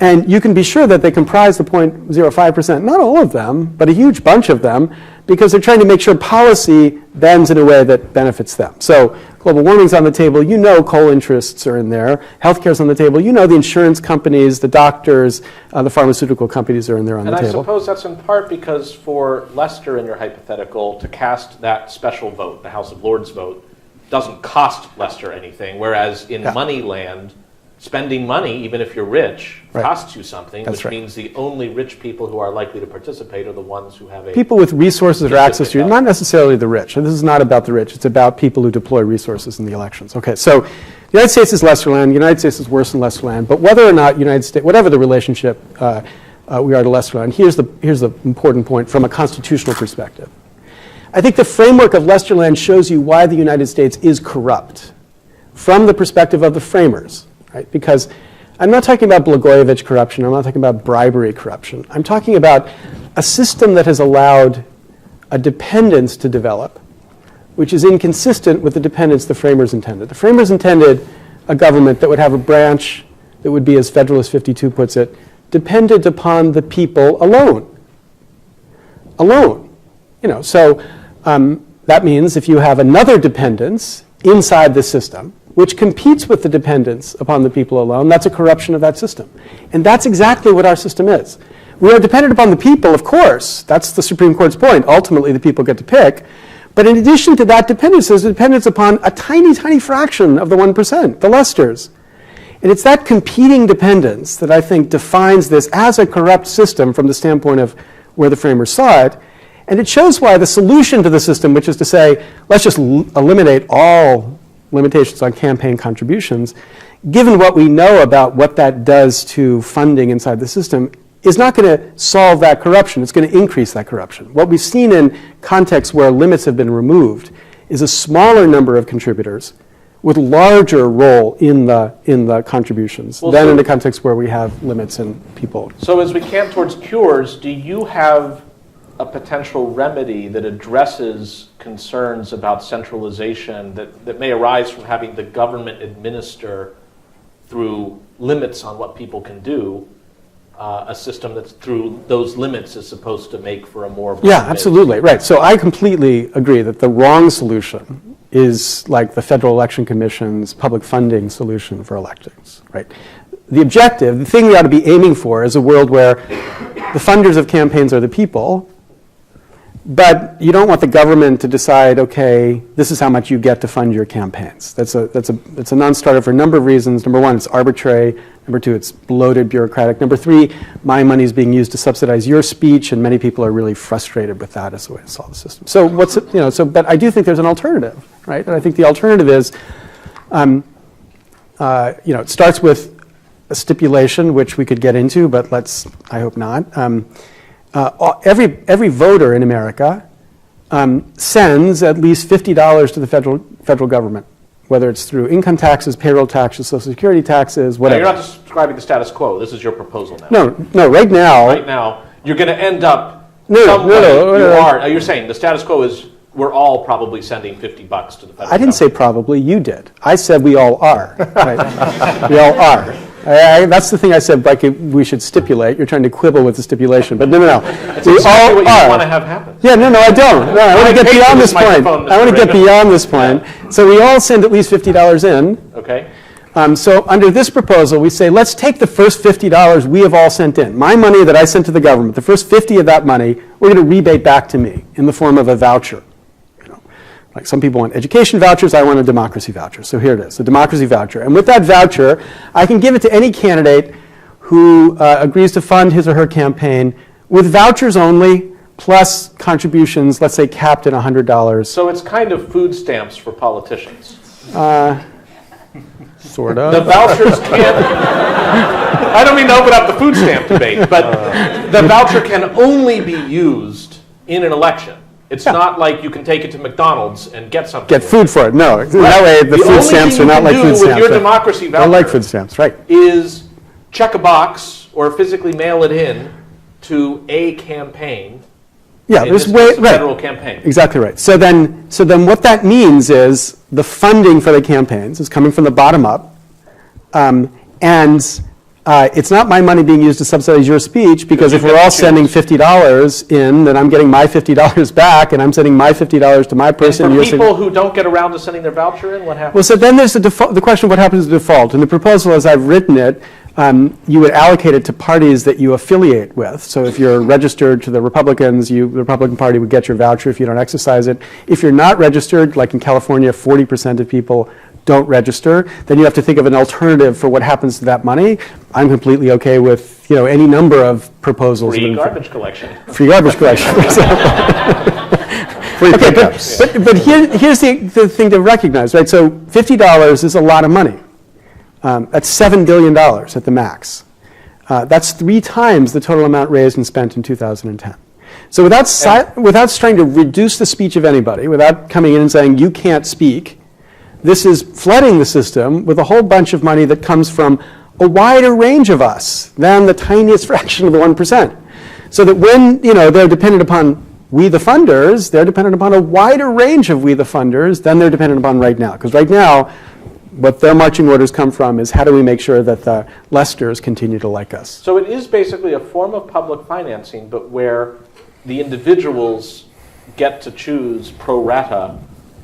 S4: And you can be sure that they comprise the 0.05%, not all of them, but a huge bunch of them, because they're trying to make sure policy bends in a way that benefits them. So global warming's on the table, coal interests are in there. Healthcare's on the table, the insurance companies, the doctors, the pharmaceutical companies are in there on the table.
S1: And I suppose that's in part because for Lester in your hypothetical to cast that special vote, the House of Lords vote, doesn't cost Lester anything, whereas in money land, spending money, even if you're rich, costs you something, which means the only rich people who are likely to participate are the ones who have
S4: people with resources or access to, not necessarily the rich. And this is not about the rich. It's about people who deploy resources in the elections. Okay, so the United States is Lesterland. The United States is worse than Lesterland. But whether or not United States, whatever the relationship we are to Lesterland, here's the important point from a constitutional perspective. I think the framework of Lesterland shows you why the United States is corrupt from the perspective of the framers. Right? Because I'm not talking about Blagojevich corruption. I'm not talking about bribery corruption. I'm talking about a system that has allowed a dependence to develop, which is inconsistent with the dependence the framers intended. The framers intended a government that would have a branch that would be, as Federalist 52 puts it, dependent upon the people alone. Alone. So that means if you have another dependence inside the system, which competes with the dependence upon the people alone, that's a corruption of that system. And that's exactly what our system is. We are dependent upon the people, of course. That's the Supreme Court's point. Ultimately, the people get to pick. But in addition to that dependence, there's a dependence upon a tiny, tiny fraction of the 1%, the Lesters. And it's that competing dependence that I think defines this as a corrupt system from the standpoint of where the framers saw it. And it shows why the solution to the system, which is to say, let's just eliminate all limitations on campaign contributions, given what we know about what that does to funding inside the system, is not going to solve that corruption. It's going to increase that corruption. What we've seen in contexts where limits have been removed is a smaller number of contributors with larger role in the contributions
S1: Well,
S4: than
S1: so-
S4: in the context where we have limits in people.
S1: So as we cant towards cures, do you have a potential remedy that addresses concerns about centralization that may arise from having the government administer through limits on what people can do, a system that's through those limits is supposed to make for a more...
S4: Yeah, absolutely, right. So I completely agree that the wrong solution is like the Federal Election Commission's public funding solution for elections, right? The objective, the thing we ought to be aiming for is a world where the funders of campaigns are the people, but you don't want the government to decide, okay, this is how much you get to fund your campaigns. That's a non-starter for a number of reasons. Number one, it's arbitrary. Number two, it's bloated, bureaucratic. Number three, my money is being used to subsidize your speech, and many people are really frustrated with that as a way to solve the system. So but I do think there's an alternative, right? And I think the alternative is, it starts with a stipulation, which we could get into, but I hope not. Every voter in America sends at least $50 to the federal government, whether it's through income taxes, payroll taxes, Social Security taxes, whatever.
S1: Now, you're not describing the status quo. This is your proposal now.
S4: No. Right now.
S1: Right now, you're going to end up.
S4: No.
S1: You're saying the status quo is we're all probably sending $50 to the federal government.
S4: I didn't say probably. You did. I said we all are. Right? We all are. That's the thing I said, like we should stipulate. You're trying to quibble with the stipulation, but no. We all
S1: what
S4: are.
S1: You want to have happen.
S4: Yeah, no, I don't. No, I want to get beyond this point. I want to get beyond this point. So we all send at least $50 in.
S1: Okay.
S4: So under this proposal, we say, let's take the first $50 we have all sent in. My money that I sent to the government, the first 50 of that money, we're going to rebate back to me in the form of a voucher. Like some people want education vouchers, I want a democracy voucher. So here it is, a democracy voucher. And with that voucher, I can give it to any candidate who agrees to fund his or her campaign with vouchers only, plus contributions, let's say capped at $100.
S1: So it's kind of food stamps for politicians.
S4: Sort of.
S1: The vouchers can't... I don't mean to open up the food stamp debate, but the voucher can only be used in an election. It's not like you can take it to McDonald's and get something.
S4: Get food for it. No. Right. That way the food stamps are not like food stamps.
S1: With your democracy voucher,
S4: they're like food stamps, right?
S1: Is check a box or physically mail it in to a campaign.
S4: Yeah, there's way right.
S1: Federal campaign.
S4: Exactly right. So then what that means is the funding for the campaigns is coming from the bottom up, and it's not my money being used to subsidize your speech, because if we're all sending $50 in, then I'm getting my $50 back, and I'm sending my $50 to my person.
S1: And for people who don't get around to sending their voucher in, what happens?
S4: Well, so then there's the question of what happens to the default. In the proposal, as I've written it, you would allocate it to parties that you affiliate with. So if you're registered to the Republicans, the Republican Party would get your voucher if you don't exercise it. If you're not registered, like in California, 40% of people don't register, then you have to think of an alternative for what happens to that money. I'm completely okay with any number of proposals.
S1: Free garbage collection.
S4: Free garbage collection.
S3: Free
S4: okay,
S3: pickups.
S4: but here's the thing to recognize, right? So $50 is a lot of money. That's $7 billion at the max. That's 3 times the total amount raised and spent in 2010. So without trying to reduce the speech of anybody, without coming in and saying you can't speak, this is flooding the system with a whole bunch of money that comes from a wider range of us than the tiniest fraction of the 1%. So that when they're dependent upon we the funders, they're dependent upon a wider range of we the funders than they're dependent upon right now. Because right now, what their marching orders come from is how do we make sure that the Lesters continue to like us.
S1: So it is basically a form of public financing, but where the individuals get to choose pro rata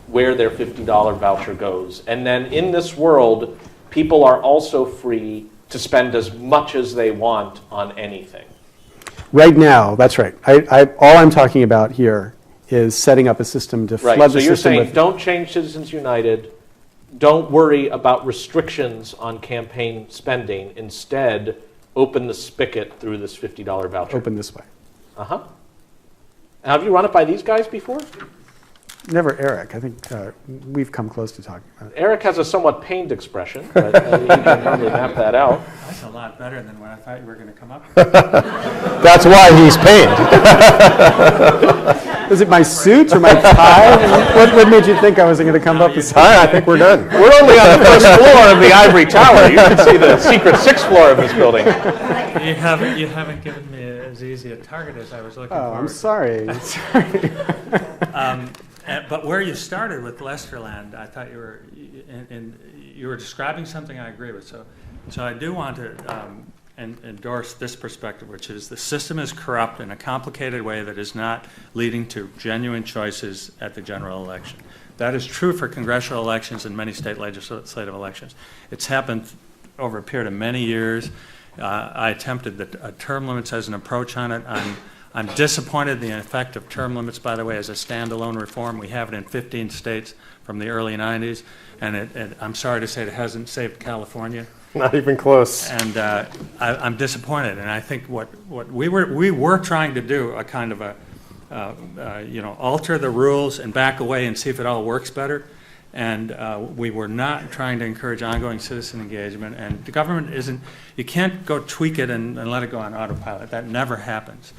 S1: where their $50 voucher goes. And then in this world, people are also free to spend as much as they want on anything.
S4: Right now, that's right. All I'm talking about here is setting up a system to flood the system.
S1: So you're saying don't change Citizens United, don't worry about restrictions on campaign spending. Instead, open the spigot through this $50 voucher.
S4: Open this way.
S1: Uh-huh. Have you run it by these guys before?
S4: Never Eric. I think we've come close to talking about it.
S1: Eric has a somewhat pained expression, but you can normally map that out.
S2: That's a lot better than what I thought you were going to come up with.
S3: That's why he's pained.
S4: Was it my suit or my tie? What made you think I wasn't going to come up with something?
S3: All right, I think we're done.
S1: We're only on the first floor of the Ivory Tower. You can see the secret sixth floor of this building.
S2: You haven't given me as easy a target as I was looking for.
S4: Oh, I'm sorry.
S2: But where you started with Lesterland, I thought you were describing something I agree with. So I do want to endorse this perspective, which is the system is corrupt in a complicated way that is not leading to genuine choices at the general election. That is true for congressional elections and many state legislative elections. It's happened over a period of many years. I attempted the term limits as an approach on it. I'm disappointed in the effect of term limits, by the way, as a standalone reform. We have it in 15 states from the early 90s, and I'm sorry to say it hasn't saved California.
S3: Not even close.
S2: And I'm disappointed, and I think what we were trying to do, a kind of alter the rules and back away and see if it all works better. And we were not trying to encourage ongoing citizen engagement. And the government isn't, you can't go tweak it and let it go on autopilot. That never happens.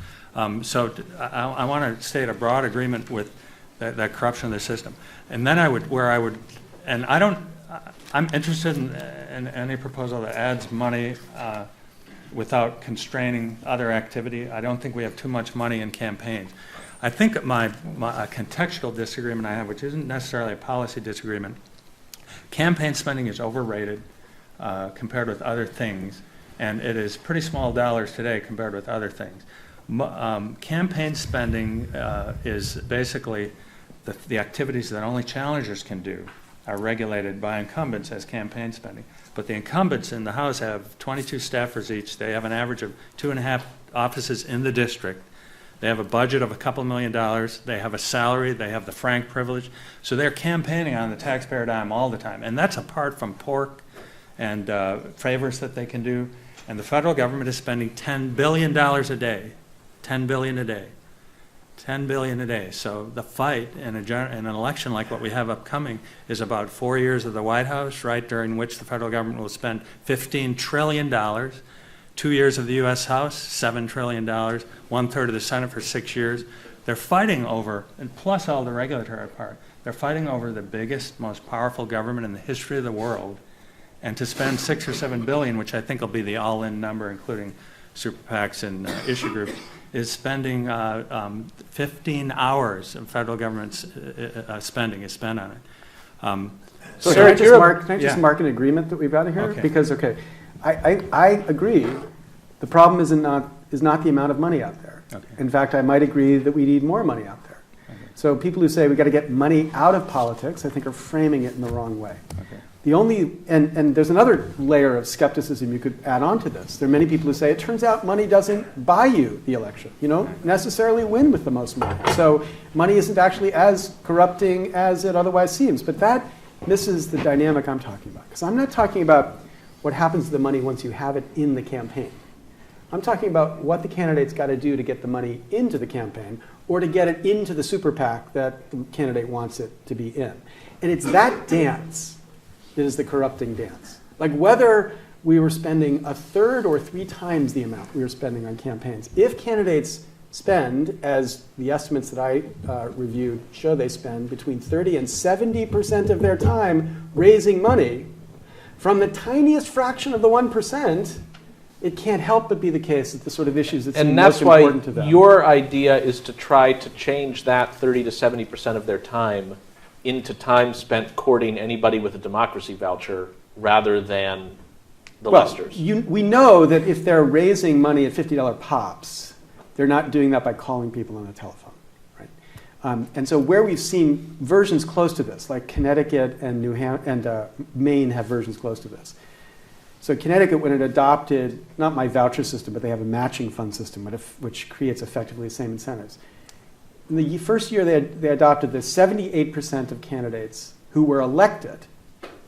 S2: So I want to state a broad agreement with that corruption of the system. And then I'm interested in any proposal that adds money without constraining other activity. I don't think we have too much money in campaigns. I think a contextual disagreement I have, which isn't necessarily a policy disagreement, campaign spending is overrated compared with other things, and it is pretty small dollars today compared with other things. Campaign spending is basically the activities that only challengers can do are regulated by incumbents as campaign spending. But the incumbents in the House have 22 staffers each. They have an average of 2.5 offices in the district. They have a budget of a couple $1 million. They have a salary. They have the frank privilege. So they're campaigning on the taxpayer dime all the time. And that's apart from pork and favors that they can do. And the federal government is spending $10 billion a day. $10 billion a day. $10 billion a day. So the fight in an election like what we have upcoming is about 4 years of the White House, right, during which the federal government will spend $15 trillion. 2 years of the U.S. House, $7 trillion, 1/3 of the Senate for 6 years. They're fighting over, and plus all the regulatory part, they're fighting over the biggest, most powerful government in the history of the world. And to spend $6 or $7 billion, which I think will be the all-in number, including super PACs and issue groups, is spending 15 hours of federal government's spending is spent on it.
S4: So can I just mark an agreement that we've got here?
S2: Okay.
S4: Because, I agree. The problem is not the amount of money out there.
S2: Okay.
S4: In fact, I might agree that we need more money out there.
S2: Okay.
S4: So people who say we've got to get money out of politics, I think are framing it in the wrong way.
S2: Okay.
S4: And there's another layer of skepticism you could add on to this. There are many people who say it turns out money doesn't buy you the election. You don't necessarily win with the most money. So money isn't actually as corrupting as it otherwise seems. But that misses the dynamic I'm talking about. Because I'm not talking about what happens to the money once you have it in the campaign. I'm talking about what the candidate's got to do to get the money into the campaign or to get it into the super PAC that the candidate wants it to be in. And it's that dance that is the corrupting dance. Like whether we were spending 1/3 or 3 times the amount we were spending on campaigns. If candidates spend, as the estimates that I reviewed show they spend, between 30 and 70% of their time raising money, from the tiniest fraction of the 1%, it can't help but be the case that the sort of issues that seem most important to them.
S1: And that's why your idea is to try to change that 30 to 70% of their time into time spent courting anybody with a democracy voucher rather than the Lesters.
S4: We know that if they're raising money at $50 pops, they're not doing that by calling people on the telephone. And so where we've seen versions close to this, like Connecticut and Maine have versions close to this. So Connecticut, when it adopted, not my voucher system, but they have a matching fund system, which creates effectively the same incentives. In the first year they adopted this, 78% of candidates who were elected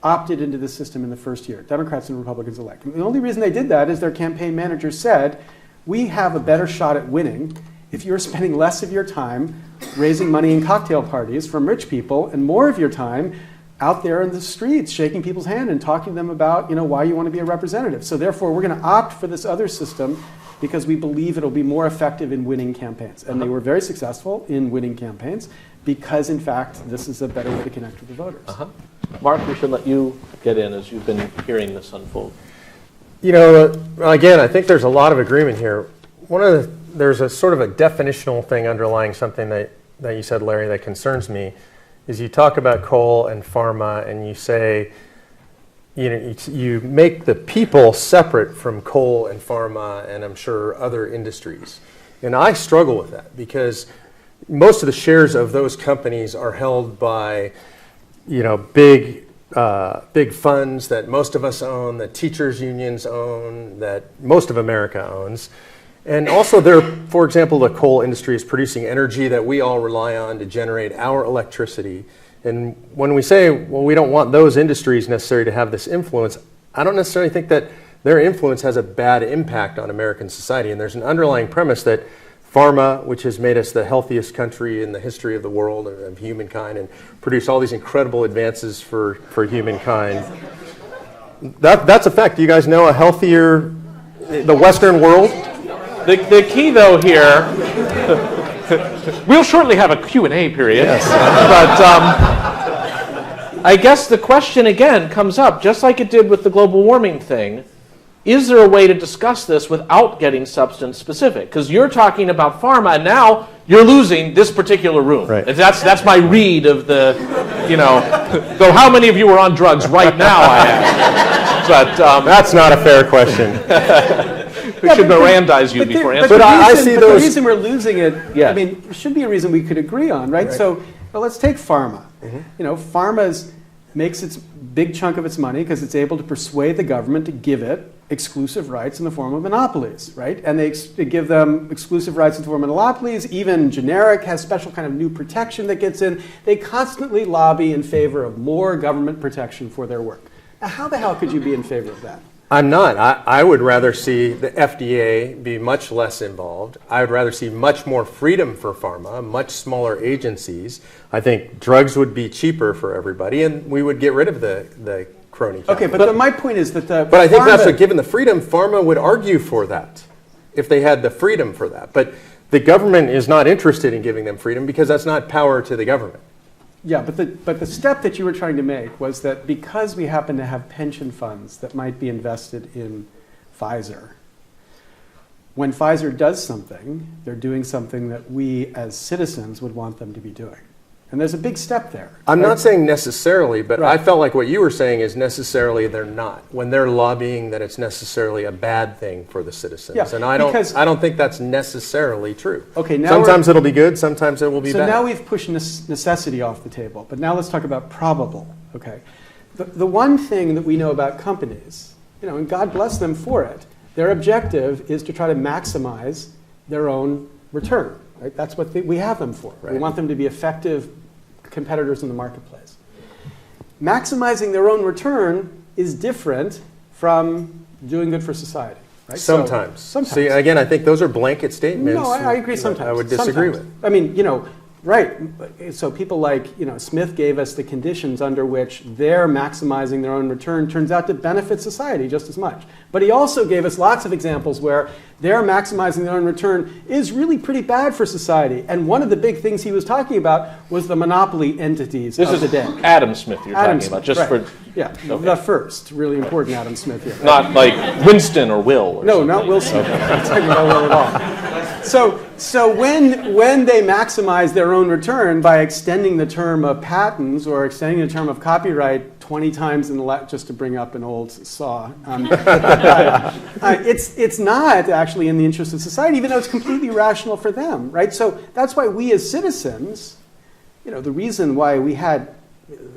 S4: opted into the system in the first year, Democrats and Republicans alike. And the only reason they did that is their campaign manager said, we have a better shot at winning if you're spending less of your time raising money in cocktail parties from rich people and more of your time out there in the streets shaking people's hand and talking to them about why you want to be a representative. So therefore, we're going to opt for this other system because we believe it'll be more effective in winning campaigns. And they were very successful in winning campaigns because, in fact, this is a better way to connect with the voters.
S1: Mark, we should let you get in as you've been hearing this unfold.
S3: You know, again, I think there's a lot of agreement here. There's a sort of a definitional thing underlying something that you said, Larry, that concerns me, is you talk about coal and pharma and you say, you know, you make the people separate from coal and pharma and I'm sure other industries. And I struggle with that because most of the shares of those companies are held by, you know, big funds that most of us own, that teachers unions own, that most of America owns. And also for example, the coal industry is producing energy that we all rely on to generate our electricity. And when we say, well, we don't want those industries necessarily to have this influence, I don't necessarily think that their influence has a bad impact on American society. And there's an underlying premise that pharma, which has made us the healthiest country in the history of the world, of humankind, and produced all these incredible advances for humankind. That's a fact. Do you guys know a healthier, the Western world?
S1: The key, though, here, we'll shortly have a Q&A period, yes. But I guess the question again comes up, just like it did with the global warming thing, is there a way to discuss this without getting substance specific? Because you're talking about pharma, and now you're losing this particular room.
S3: Right.
S1: That's my read of the, you know, though how many of you are on drugs right now, I ask. But
S3: that's not a fair question.
S1: We should Mirandize you before answering.
S4: The reason we're losing it, I mean, there should be a reason we could agree on, right? So well, let's take pharma. You know, pharma makes its big chunk of its money because it's able to persuade the government to give it exclusive rights in the form of monopolies, right? And they give them exclusive rights in the form of monopolies. Even generic has special kind of new protection that gets in. They constantly lobby in favor of more government protection for their work. Now, how the hell could you be in favor of that?
S3: I'm not. I would rather see the FDA be much less involved. I would rather see much more freedom for pharma, much smaller agencies. I think drugs would be cheaper for everybody, and we would get rid of the crony capital.
S4: Okay, but my point is that
S3: But I think that's what, given the freedom, pharma would argue for that if they had the freedom for that. But the government is not interested in giving them freedom because that's not power to the government.
S4: Yeah, but the step that you were trying to make was that because we happen to have pension funds that might be invested in Pfizer, when Pfizer does something, they're doing something that we as citizens would want them to be doing. And there's a big step there.
S3: I'm not saying necessarily, but I felt like what you were saying is necessarily they're not. When they're lobbying that it's necessarily a bad thing for the citizens.
S4: Yeah,
S3: and I don't think that's necessarily true.
S4: Okay, now
S3: sometimes it'll be good, sometimes it will be bad.
S4: So now we've pushed necessity off the table, but now let's talk about probable. Okay, the one thing that we know about companies, you know, and God bless them for it, their objective is to try to maximize their own return. Right? That's what we have them for. Right. We want them to be effective competitors in the marketplace. Maximizing their own return is different from doing good for society. Right?
S3: Sometimes.
S4: Sometimes.
S3: See, again, I think those are blanket statements.
S4: No, I agree sometimes.
S3: I would disagree with.
S4: I mean, you know, right. So people like, you know, Smith gave us the conditions under which their maximizing their own return turns out to benefit society just as much. But he also gave us lots of examples where their maximizing their own return is really pretty bad for society. And one of the big things he was talking about was the monopoly entities of the day.
S1: This is Adam Smith you're talking about, just for...
S4: Yeah, the first, really important Adam Smith here.
S1: Not like Winston or Will or
S4: No,
S1: something.
S4: not Wilson. I'm not talking about Will at all. So when they maximize their own return by extending the term of patents or extending the term of copyright 20 times in the just to bring up an old saw, it's not actually in the interest of society, even though it's completely rational for them, right? So that's why we as citizens, you know, the reason why we had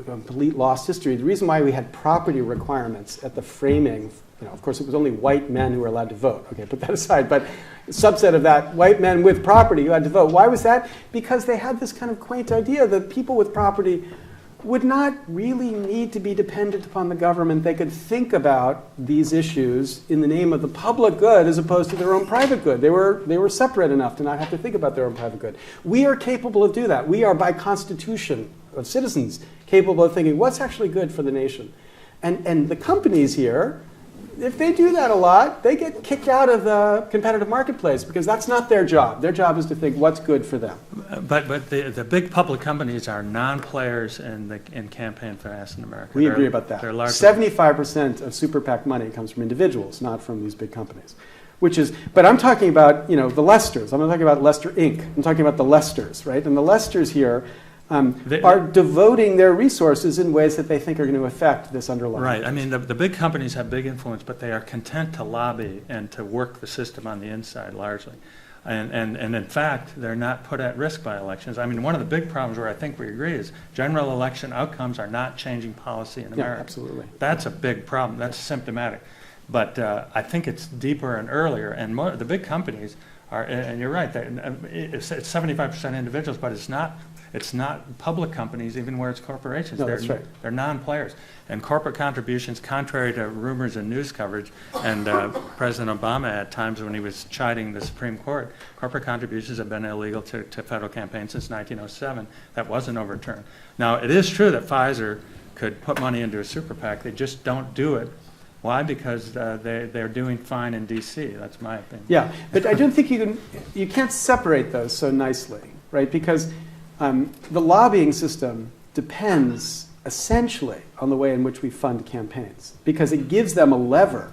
S4: complete lost history, the reason why we had property requirements at the framing, you know, of course it was only white men who were allowed to vote. Okay, put that aside, but a subset of that, white men with property who had to vote. Why was that? Because they had this kind of quaint idea that people with property would not really need to be dependent upon the government. They could think about these issues in the name of the public good as opposed to their own private good. They were separate enough to not have to think about their own private good. We are capable of doing that. We are, by constitution of citizens, capable of thinking what's actually good for the nation. And the companies here, if they do that a lot, they get kicked out of the competitive marketplace because that's not their job. Their job is to think what's good for them.
S2: But the big public companies are non-players in campaign finance in America.
S4: We agree about that.
S2: They're largely
S4: 75% of super PAC money comes from individuals, not from these big companies. But I'm talking about, the Lesters. I'm not talking about Lester Inc. I'm talking about the Lesters, right? And the Lesters here are devoting their resources in ways that they think are going to affect this underlying.
S2: Right. I mean, the big companies have big influence, but they are content to lobby and to work the system on the inside largely. And in fact, they're not put at risk by elections. I mean, one of the big problems where I think we agree is general election outcomes are not changing policy in America.
S4: Yeah, absolutely.
S2: That's a big problem. That's symptomatic. But I think it's deeper and earlier. And the big companies are, and you're right, it's 75% individuals, but it's not public companies, even where it's corporations.
S4: No, that's right.
S2: They're non-players. And corporate contributions, contrary to rumors and news coverage, and President Obama at times when he was chiding the Supreme Court, corporate contributions have been illegal to federal campaigns since 1907. That wasn't overturned. Now, it is true that Pfizer could put money into a super PAC. They just don't do it. Why? Because they're doing fine in D.C. That's my opinion.
S4: Yeah, but I don't think you can't separate those so nicely, right? Because the lobbying system depends essentially on the way in which we fund campaigns, because it gives them a lever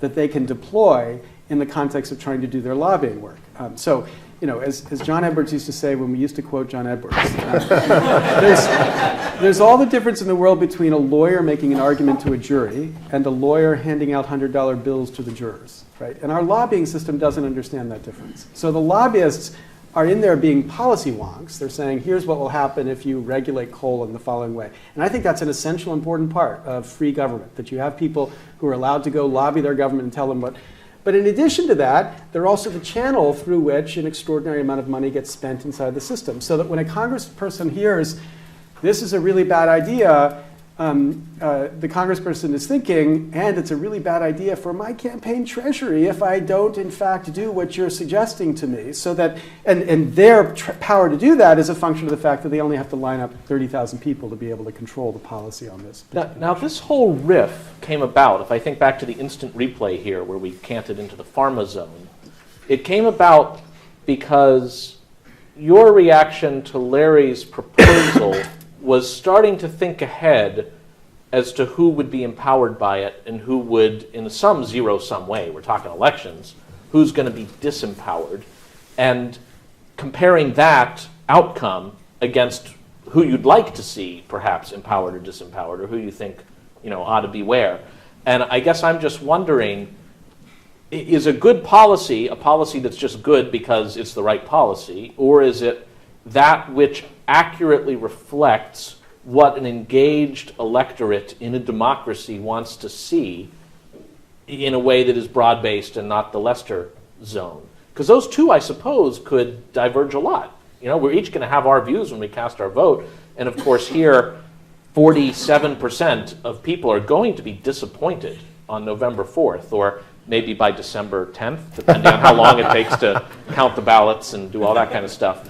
S4: that they can deploy in the context of trying to do their lobbying work. As John Edwards used to say when we used to quote John Edwards, there's all the difference in the world between a lawyer making an argument to a jury and a lawyer handing out $100 bills to the jurors, right? And our lobbying system doesn't understand that difference. So the lobbyists are in there being policy wonks. They're saying, here's what will happen if you regulate coal in the following way. And I think that's an essential, important part of free government, that you have people who are allowed to go lobby their government and tell them what. But in addition to that, they're also the channel through which an extraordinary amount of money gets spent inside the system. So that when a congressperson hears, this is a really bad idea, the congressperson is thinking, and it's a really bad idea for my campaign treasury if I don't, in fact, do what you're suggesting to me. So that, and their power to do that is a function of the fact that they only have to line up 30,000 people to be able to control the policy on this.
S1: Now, this whole riff came about, if I think back to the instant replay here where we canted into the pharma zone, it came about because your reaction to Larry's proposal was starting to think ahead as to who would be empowered by it and who would, in some zero-sum way, we're talking elections, who's going to be disempowered, and comparing that outcome against who you'd like to see perhaps empowered or disempowered, or who you think ought to be where. And I guess I'm just wondering, is a good policy a policy that's just good because it's the right policy, or is it that which accurately reflects what an engaged electorate in a democracy wants to see in a way that is broad-based and not the Lester zone? Because those two, I suppose, could diverge a lot. We're each going to have our views when we cast our vote. And of course here, 47% of people are going to be disappointed on November 4th, or maybe by December 10th, depending on how long it takes to count the ballots and do all that kind of stuff.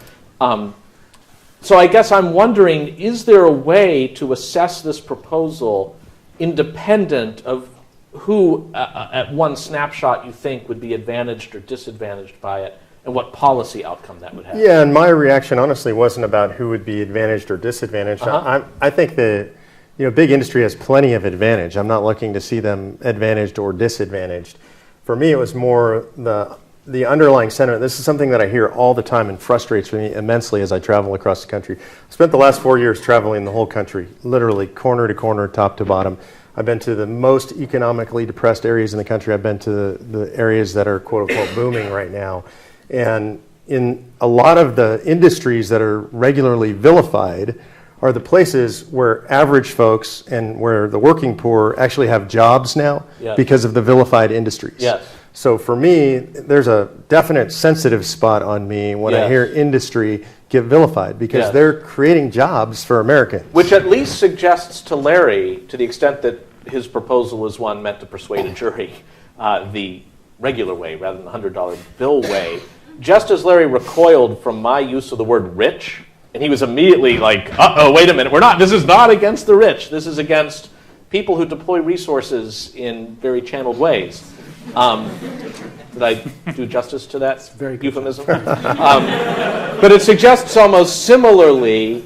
S1: So I guess I'm wondering, is there a way to assess this proposal independent of who, at one snapshot, you think would be advantaged or disadvantaged by it, and what policy outcome that would have?
S3: Yeah, and my reaction honestly wasn't about who would be advantaged or disadvantaged. I think that big industry has plenty of advantage. I'm not looking to see them advantaged or disadvantaged. For me, it was more the underlying sentiment. This is something that I hear all the time and frustrates me immensely as I travel across the country. I spent the last 4 years traveling the whole country, literally corner to corner, top to bottom. I've been to the most economically depressed areas in the country. I've been to the areas that are quote unquote booming right now. And in a lot of the industries that are regularly vilified are the places where average folks and where the working poor actually have jobs now because of the vilified industries.
S1: Yes.
S3: So for me, there's a definite sensitive spot on me when I hear industry get vilified, because they're creating jobs for Americans.
S1: Which at least suggests to Larry, to the extent that his proposal was one meant to persuade a jury, the regular way rather than the $100 bill way, just as Larry recoiled from my use of the word rich, and he was immediately like, uh-oh, wait a minute, this is not against the rich, this is against people who deploy resources in very channeled ways. Did I do justice to that
S4: very good
S1: euphemism? But it suggests almost similarly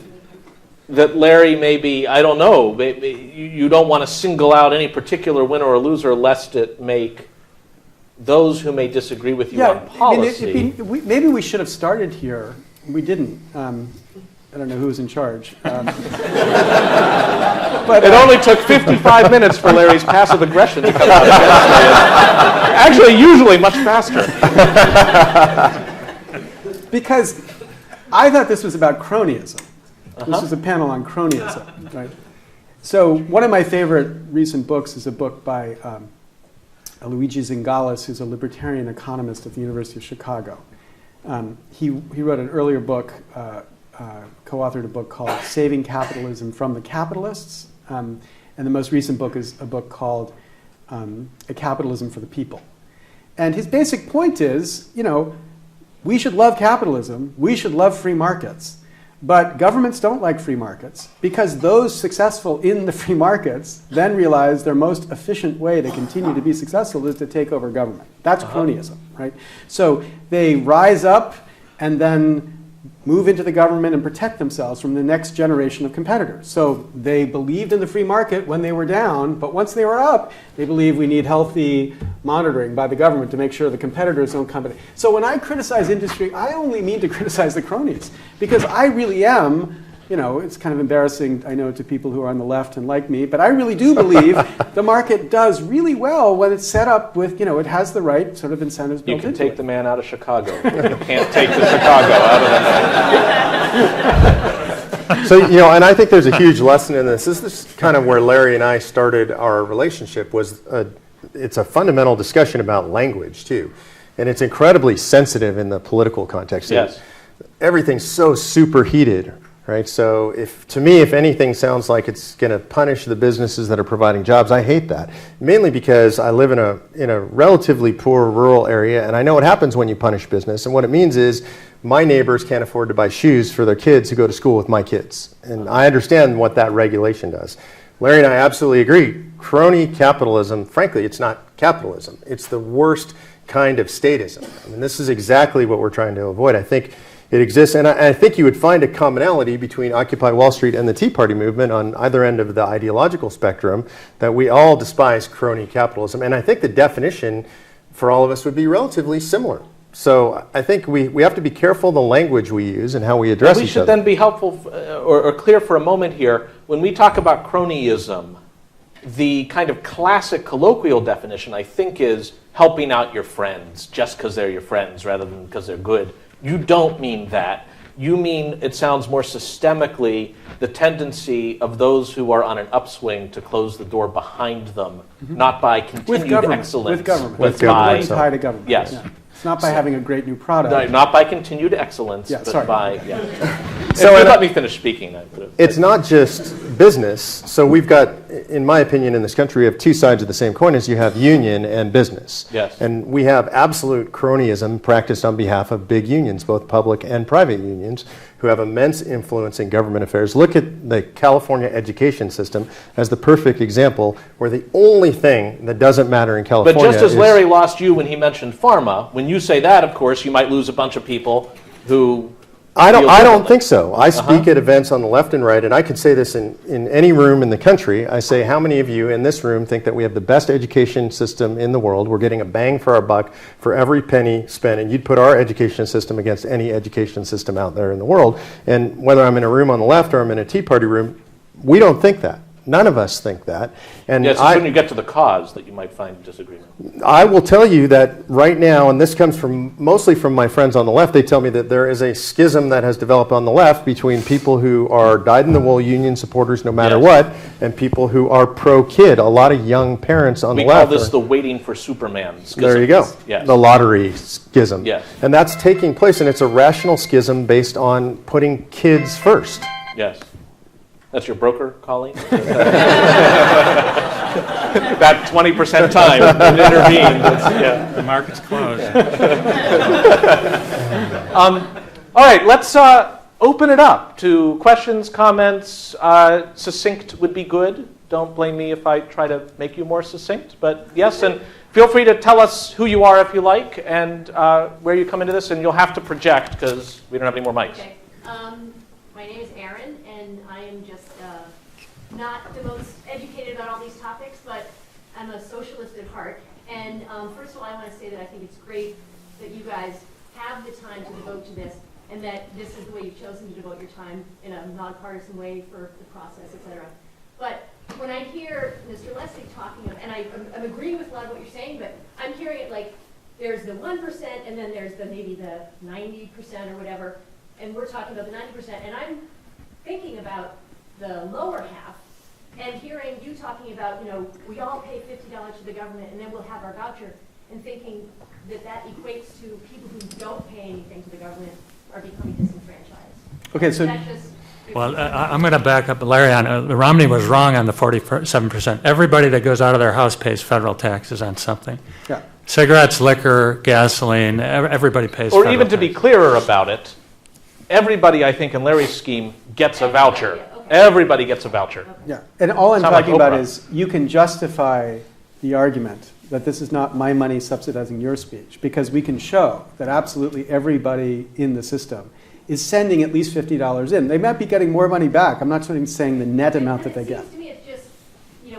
S1: that Larry maybe, I don't know, maybe you don't want to single out any particular winner or loser lest it make those who may disagree with you on policy.
S4: Maybe we should have started here. We didn't. I don't know who was in charge. But
S1: it only took 55 minutes for Larry's passive aggression to come out. Actually, usually much faster.
S4: Because I thought this was about cronyism. This was a panel on cronyism, right? So one of my favorite recent books is a book by Luigi Zingales, who's a libertarian economist at the University of Chicago. He wrote an earlier book, co-authored a book called Saving Capitalism from the Capitalists. And the most recent book is a book called A Capitalism for the People. And his basic point is, we should love capitalism, we should love free markets. But governments don't like free markets because those successful in the free markets then realize their most efficient way to continue to be successful is to take over government. That's cronyism, right? So they rise up and then move into the government and protect themselves from the next generation of competitors. So they believed in the free market when they were down, but once they were up, they believe we need healthy monitoring by the government to make sure the competitors don't come in. So when I criticize industry, I only mean to criticize the cronies, because I really am, it's kind of embarrassing, I know, to people who are on the left and like me, but I really do believe the market does really well when it's set up with, it has the right sort of incentives built into it.
S1: You can take the man out of Chicago. You can't take the Chicago out of the man.
S3: So, and I think there's a huge lesson in this. This is kind of where Larry and I started our relationship. It's a fundamental discussion about language, too. And it's incredibly sensitive in the political context.
S1: Yes.
S3: Everything's so superheated. Right, so to me, if anything sounds like it's going to punish the businesses that are providing jobs, I hate that. Mainly because I live in a relatively poor rural area, and I know what happens when you punish business. And what it means is my neighbors can't afford to buy shoes for their kids who go to school with my kids. And I understand what that regulation does. Larry and I absolutely agree. Crony capitalism, frankly, it's not capitalism. It's the worst kind of statism. I mean, this is exactly what we're trying to avoid. I think it exists, and I think you would find a commonality between Occupy Wall Street and the Tea Party movement on either end of the ideological spectrum, that we all despise crony capitalism. And I think the definition for all of us would be relatively similar. So I think we have to be careful the language we use and how we address each other.
S1: We should then be helpful or clear for a moment here. When we talk about cronyism, the kind of classic colloquial definition, I think, is helping out your friends just because they're your friends rather than because they're good. You don't mean that. You mean, it sounds more systemically, the tendency of those who are on an upswing to close the door behind them, not by continued excellence.
S4: With government.
S3: With government.
S4: It's tied to government.
S1: Yes.
S4: Yeah. It's not by having a great new product.
S1: No, not by continued excellence, but by... Yeah.
S3: So
S1: let me finish speaking.
S3: It's not just business. So we've got, in my opinion, in this country, we have two sides of the same coin, as you have union and business.
S1: Yes.
S3: And we have absolute cronyism practiced on behalf of big unions, both public and private unions, who have immense influence in government affairs. Look at the California education system as the perfect example, where the only thing that doesn't matter in California
S1: But just as Larry lost you when he mentioned pharma, when you say that, of course, you might lose a bunch of people who...
S3: I don't think so. I speak at events on the left and right, and I could say this in any room in the country. I say, how many of you in this room think that we have the best education system in the world? We're getting a bang for our buck for every penny spent, and you'd put our education system against any education system out there in the world. And whether I'm in a room on the left or I'm in a Tea Party room, we don't think that. None of us think that. And
S1: yes, when you get to the cause that you might find disagreement.
S3: I will tell you that right now, and this comes mostly from my friends on the left, they tell me that there is a schism that has developed on the left between people who are dyed-in-the-wool union supporters no matter what, and people who are pro-kid. A lot of young parents on the left.
S1: We call this the waiting for Superman schism.
S3: There you go.
S1: Yes.
S3: The lottery schism.
S1: Yes.
S3: And that's taking place, and it's a rational schism based on putting kids first.
S1: Yes. That's your broker calling? That 20% time intervened. Yeah.
S2: The market's closed.
S1: All right, let's open it up to questions, comments. Succinct would be good. don't blame me if I try to make you more succinct. But yes, and feel free to tell us who you are if you like, and where you come into this, and you'll have to project because we don't have any more mics.
S5: Okay. My name is Erin, and I am just not the most educated about all these topics, but I'm a socialist at heart. And first of all, I want to say that I think it's great that you guys have the time to devote to this, and that this is the way you've chosen to devote your time in a nonpartisan way for the process, et cetera. But when I hear Mr. Lessig talking, and I'm agreeing with a lot of what you're saying, but I'm hearing it like there's the 1%, and then there's the maybe the 90% or whatever, and we're talking about the 90%, and I'm thinking about the lower half, and hearing you talking about, we all pay $50 to the government, and then we'll have our voucher, and thinking that that equates to people who don't pay anything to the government are becoming disenfranchised.
S4: Okay, so
S5: That's just
S2: Well, I'm going to back up Larry on, Romney was wrong on the 47%. Everybody that goes out of their house pays federal taxes on something.
S4: yeah.
S2: Cigarettes, liquor, gasoline, everybody pays
S1: Or
S2: federal
S1: even to be
S2: tax.
S1: clearer about it, everybody, I think, in Larry's scheme gets a voucher.
S5: Yeah, okay.
S1: Everybody gets a voucher.
S4: Yeah, and all I'm
S1: Sound like
S4: talking about
S1: Oprah.
S4: is you can justify the argument that this is not my money subsidizing your speech, because we can show that absolutely everybody in the system is sending at least $50 in. They might be getting more money back. I'm not saying the net amount that they
S5: It
S4: get.
S5: seems to me it's just,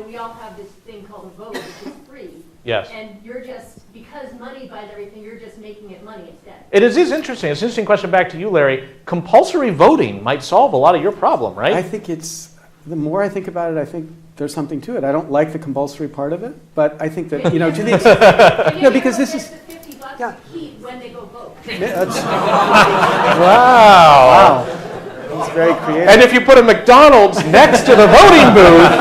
S5: we all have this thing called a vote, which is free.
S1: Yes.
S5: And you're just, because money buys everything, you're just making it money instead.
S1: It is interesting. It's an interesting question back to you, Larry. Compulsory voting might solve a lot of your problem, right?
S4: I think the more I think about it, I think there's something to it. I don't like the compulsory part of it, but I think that, to the extent, no, because this is,
S5: The $50
S4: yeah.
S5: to keep when they go vote.
S4: that's,
S1: Wow.
S4: wow, that's very creative.
S1: And if you put a McDonald's next to the voting booth,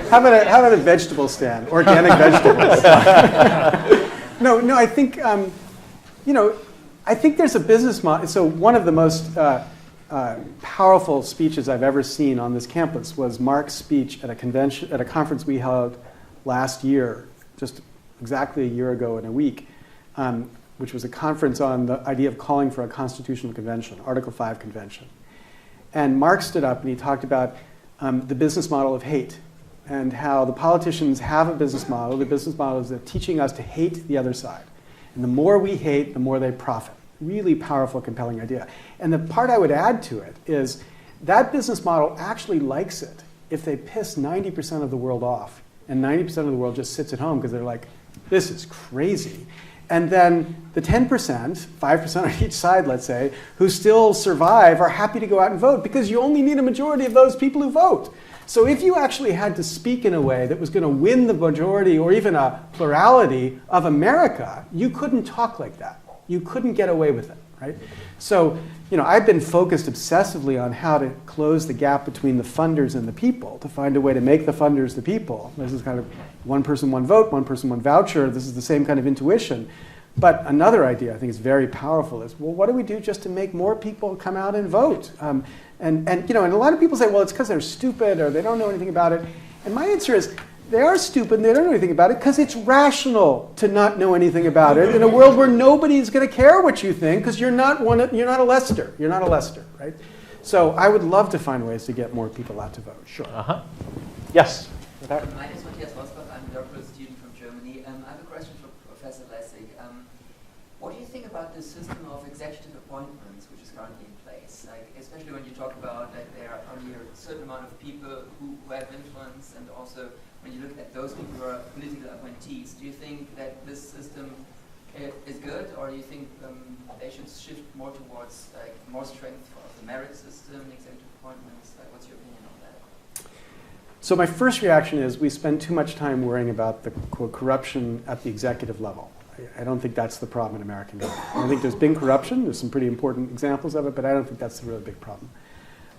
S4: How about a vegetable stand? Organic vegetables. No, I think, I think there's a business model. So one of the most powerful speeches I've ever seen on this campus was Mark's speech at a conference we held last year, just exactly a year ago in a week, which was a conference on the idea of calling for a constitutional convention, Article 5 convention. And Mark stood up and he talked about the business model of hate, and how the politicians have a business model. The business model is they're teaching us to hate the other side. And the more we hate, the more they profit. Really powerful, compelling idea. And the part I would add to it is that business model actually likes it if they piss 90% of the world off, and 90% of the world just sits at home because they're like, this is crazy. And then the 10%, 5% on each side, let's say, who still survive are happy to go out and vote, because you only need a majority of those people who vote. So if you actually had to speak in a way that was going to win the majority or even a plurality of America, you couldn't talk like that. You couldn't get away with it, right? So, I've been focused obsessively on how to close the gap between the funders and the people, to find a way to make the funders the people. This is kind of one person, one vote, one person, one voucher. This is the same kind of intuition. But another idea I think is very powerful is, well, what do we do just to make more people come out and vote? And a lot of people say, well, it's because they're stupid or they don't know anything about it. And my answer is, they are stupid and they don't know anything about it because it's rational to not know anything about it in a world where nobody's going to care what you think, because you're not a Lester. You're not a Lester, right? So I would love to find ways to get more people out to vote. Sure.
S1: yes.
S6: My name is Matthias Rosbach. I'm a doctoral student from Germany. I have a question for Professor Lessig. What do you think about the system of executive appointments which is currently in place? Like, especially when you talk about that there are only a certain amount of people who have influence, and also when you look at those people who are political appointees, do you think that this system is good, or do you think they should shift more towards more strength of the merit system, executive appointments? What's your opinion on that?
S4: So my first reaction is we spend too much time worrying about the quote, corruption at the executive level. I don't think that's the problem in American government. I think there's been corruption. There's some pretty important examples of it, but I don't think that's the really big problem.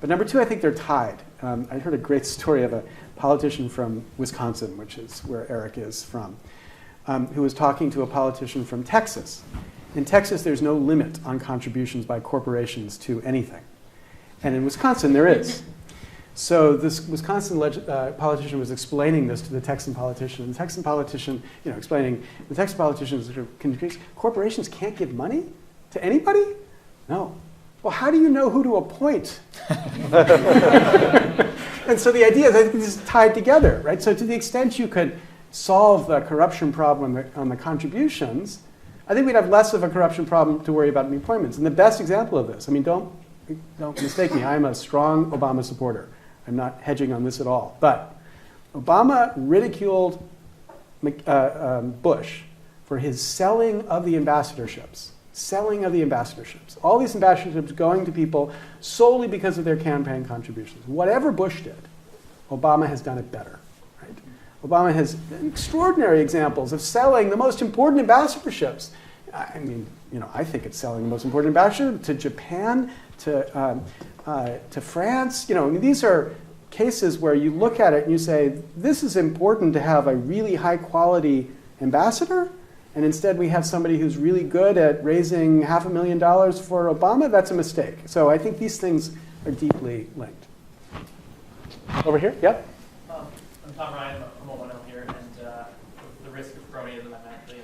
S4: But number two, I think they're tied. I heard a great story of a politician from Wisconsin, which is where Eric is from, who was talking to a politician from Texas. In Texas, there's no limit on contributions by corporations to anything. And in Wisconsin, there is. So this Wisconsin politician was explaining this to the Texan politician. And the Texan politician, explaining, the Texan politician was, corporations can't give money to anybody? No. Well, how do you know who to appoint? And so the idea is, I think this is tied together, right? So to the extent you could solve the corruption problem on the contributions, I think we'd have less of a corruption problem to worry about in appointments. And the best example of this, I mean, don't mistake me, I'm a strong Obama supporter. I'm not hedging on this at all. But Obama ridiculed Bush for his selling of the ambassadorships. All these ambassadorships going to people solely because of their campaign contributions. Whatever Bush did, Obama has done it better. Right? Obama has extraordinary examples of selling the most important ambassadorships. I mean, I think it's selling the most important ambassador to Japan, to France. These are cases where you look at it and you say, this is important to have a really high quality ambassador, and instead we have somebody who's really good at raising $500,000 for Obama. That's a mistake. So I think these things are deeply linked. Over here, yeah?
S7: I'm Tom Ryan, I'm a 1L here, and with the risk of cronyism, I'm actually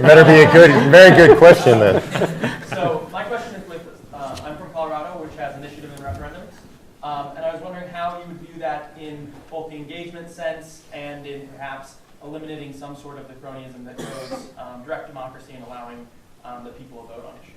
S3: Better be a very good question then.
S7: So my question is I'm from Colorado, which has initiative and referendums, and I was wondering how you would view that in both the engagement sense and in perhaps eliminating some sort of the cronyism that goes direct democracy and allowing the people to vote on issues.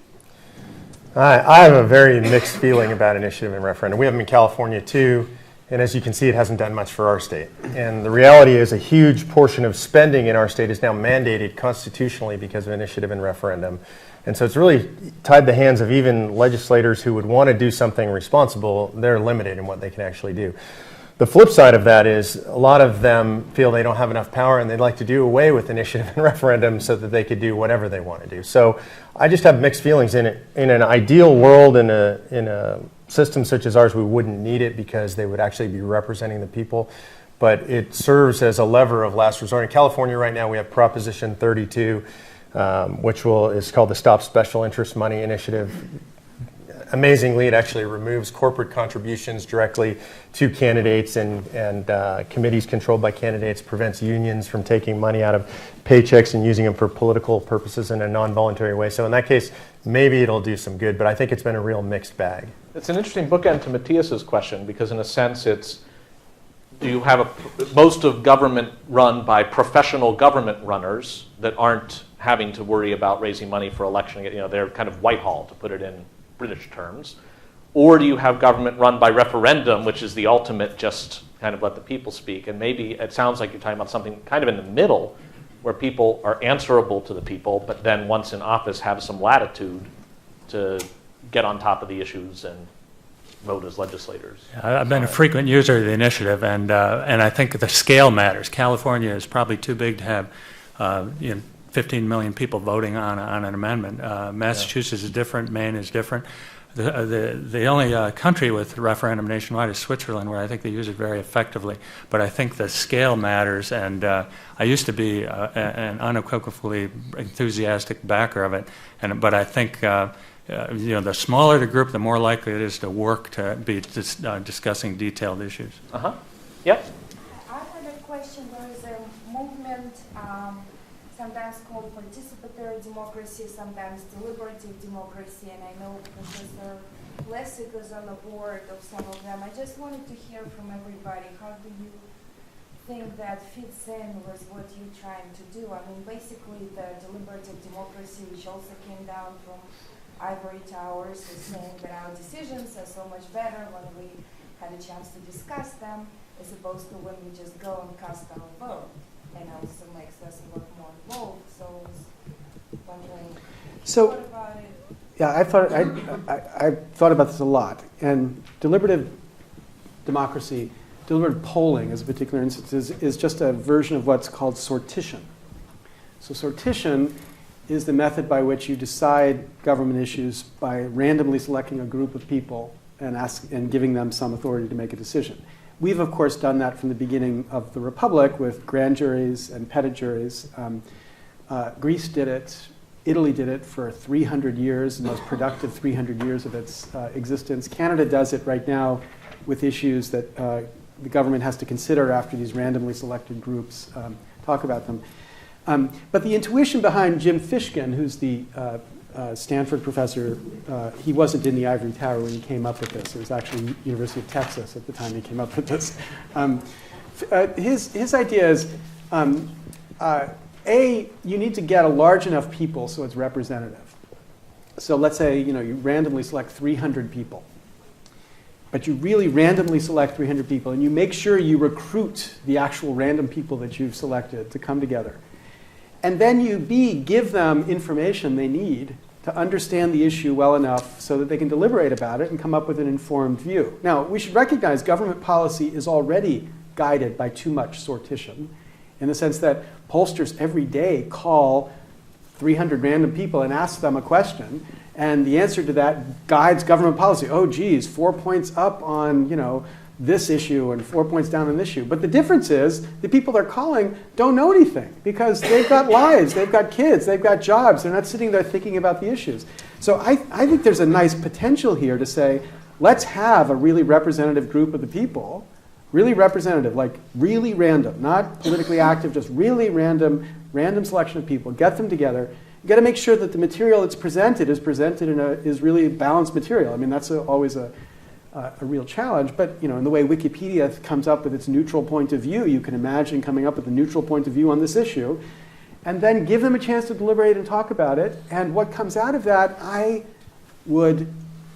S3: I have a very mixed feeling about initiative and referendum. We have them in California too, and as you can see, it hasn't done much for our state. And the reality is a huge portion of spending in our state is now mandated constitutionally because of initiative and referendum. And so it's really tied the hands of even legislators who would want to do something responsible. They're limited in what they can actually do. The flip side of that is a lot of them feel they don't have enough power and they'd like to do away with initiative and referendum so that they could do whatever they want to do. So I just have mixed feelings in it. In an ideal world, in a system such as ours, we wouldn't need it because they would actually be representing the people. But it serves as a lever of last resort. In California right now, we have Proposition 32, which is called the Stop Special Interest Money Initiative. Amazingly, it actually removes corporate contributions directly to candidates and committees controlled by candidates, prevents unions from taking money out of paychecks and using them for political purposes in a non-voluntary way. So in that case, maybe it'll do some good, but I think it's been a real mixed bag.
S1: It's an interesting bookend to Matthias's question because in a sense it's, do you have most of government run by professional government runners that aren't having to worry about raising money for election, they're kind of Whitehall, to put it in British terms, or do you have government run by referendum, which is the ultimate just kind of let the people speak? And maybe it sounds like you're talking about something kind of in the middle where people are answerable to the people, but then once in office have some latitude to get on top of the issues and vote as legislators.
S2: I've been a frequent user of the initiative, and I think the scale matters. California is probably too big to have 15 million people voting on an amendment. Massachusetts is different. Maine is different. The only country with referendum nationwide is Switzerland, where I think they use it very effectively. But I think the scale matters, and I used to be an unequivocally enthusiastic backer of it. But I think the smaller the group, the more likely it is to work to be discussing detailed issues.
S1: Yep.
S8: I had a question. There is a movement sometimes called participatory democracy, sometimes deliberative democracy, and I know Professor Lessig is on the board of some of them. I just wanted to hear from everybody, how do you think that fits in with what you're trying to do? I mean, basically the deliberative democracy, which also came down from ivory towers, is saying that our decisions are so much better when we had a chance to discuss them, as opposed to when we just go and cast our vote. And also makes us a lot more involved. So I was wondering, what about it?
S4: Yeah, I thought about this a lot. And deliberative democracy, deliberative polling as a particular instance, is just a version of what's called sortition. So sortition is the method by which you decide government issues by randomly selecting a group of people and giving them some authority to make a decision. We've, of course, done that from the beginning of the Republic with grand juries and petit juries. Greece did it. Italy did it for 300 years, the most productive 300 years of its existence. Canada does it right now with issues that the government has to consider after these randomly selected groups talk about them. But the intuition behind Jim Fishkin, who's the Stanford professor, he wasn't in the ivory tower when he came up with this. It was actually University of Texas at the time he came up with this. His idea is, A, you need to get a large enough people so it's representative. So let's say you randomly select 300 people. But you really randomly select 300 people, and you make sure you recruit the actual random people that you've selected to come together. And then you, B, give them information they need to understand the issue well enough so that they can deliberate about it and come up with an informed view. Now, we should recognize government policy is already guided by too much sortition, in the sense that pollsters every day call 300 random people and ask them a question, and the answer to that guides government policy. Oh, geez, 4 points up on this issue and 4 points down on this issue. But the difference is the people they're calling don't know anything because they've got lives, they've got kids, they've got jobs. They're not sitting there thinking about the issues. So I think there's a nice potential here to say, let's have a really representative group of the people, really representative, like really random, not politically active, just really random selection of people. Get them together. You've got to make sure that the material that's presented is really balanced material. I mean, that's always a real challenge, but in the way Wikipedia comes up with its neutral point of view, you can imagine coming up with a neutral point of view on this issue, and then give them a chance to deliberate and talk about it. And what comes out of that, I would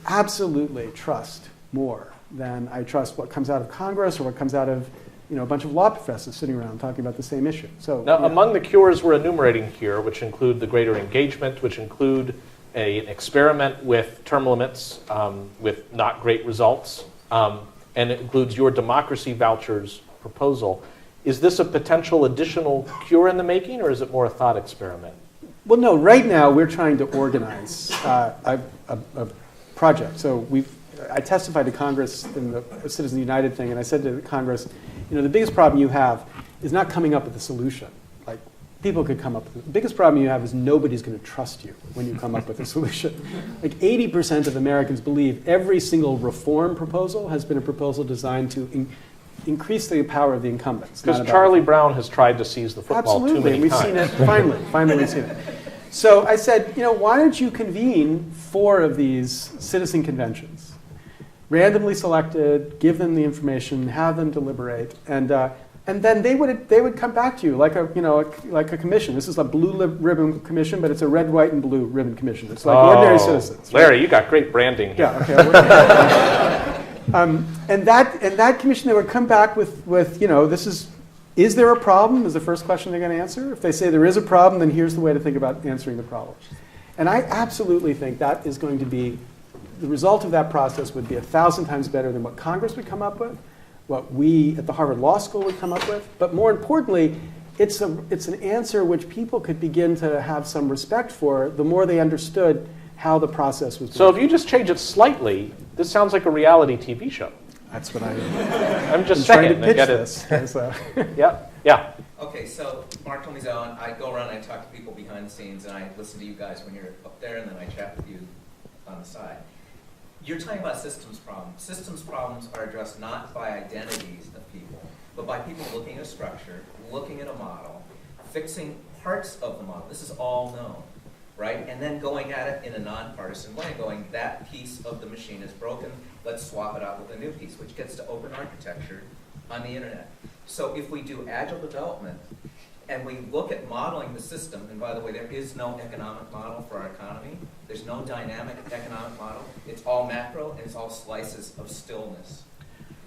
S4: absolutely trust more than I trust what comes out of Congress or what comes out of a bunch of law professors sitting around talking about the same issue. So
S1: now, among the cures we're enumerating here, which include the greater engagement, which include an experiment with term limits with not great results, and it includes your democracy vouchers proposal. Is this a potential additional cure in the making, or is it more a thought experiment?
S4: Well, no. Right now, we're trying to organize a project. So I testified to Congress in the Citizens United thing, and I said to Congress, the biggest problem you have is not coming up with a solution. Like, people could come up with it. The biggest problem you have is nobody's going to trust you when you come up with a solution. Like 80% of Americans believe every single reform proposal has been a proposal designed to increase the power of the incumbents.
S1: Because Charlie Brown has tried to seize the football too many times.
S4: Absolutely, we've seen it. Finally we've seen it. So I said, why don't you convene 4 of these citizen conventions? Randomly selected, give them the information, have them deliberate, and then they would come back to you like a commission. This is a blue ribbon commission, but it's a red, white, and blue ribbon commission. It's like ordinary citizens. Right?
S1: Larry, you got great branding here.
S4: Yeah. Okay. And that commission, they would come back with is there a problem? Is the first question they're going to answer. If they say there is a problem, then here's the way to think about answering the problem. And I absolutely think that is going to be. The result of that process would be 1,000 times better than what Congress would come up with, what we at the Harvard Law School would come up with. But more importantly, it's an answer which people could begin to have some respect for the more they understood how the process was.
S1: So if you just change it slightly, this sounds like a reality TV show.
S4: That's what
S1: I'm just saying.
S4: Trying to pitch this.
S1: Yeah.
S9: Okay, so Mark told me so. I go around and I talk to people behind the scenes, and I listen to you guys when you're up there, and then I chat with you on the side. You're talking about systems problems. Systems problems are addressed not by identities of people, but by people looking at a structure, looking at a model, fixing parts of the model. This is all known, right? And then going at it in a nonpartisan way, going, that piece of the machine is broken, let's swap it out with a new piece, which gets to open architecture on the internet. So if we do agile development, and we look at modeling the system, and by the way, there is no economic model for our economy. There's no dynamic economic model. It's all macro, and it's all slices of stillness.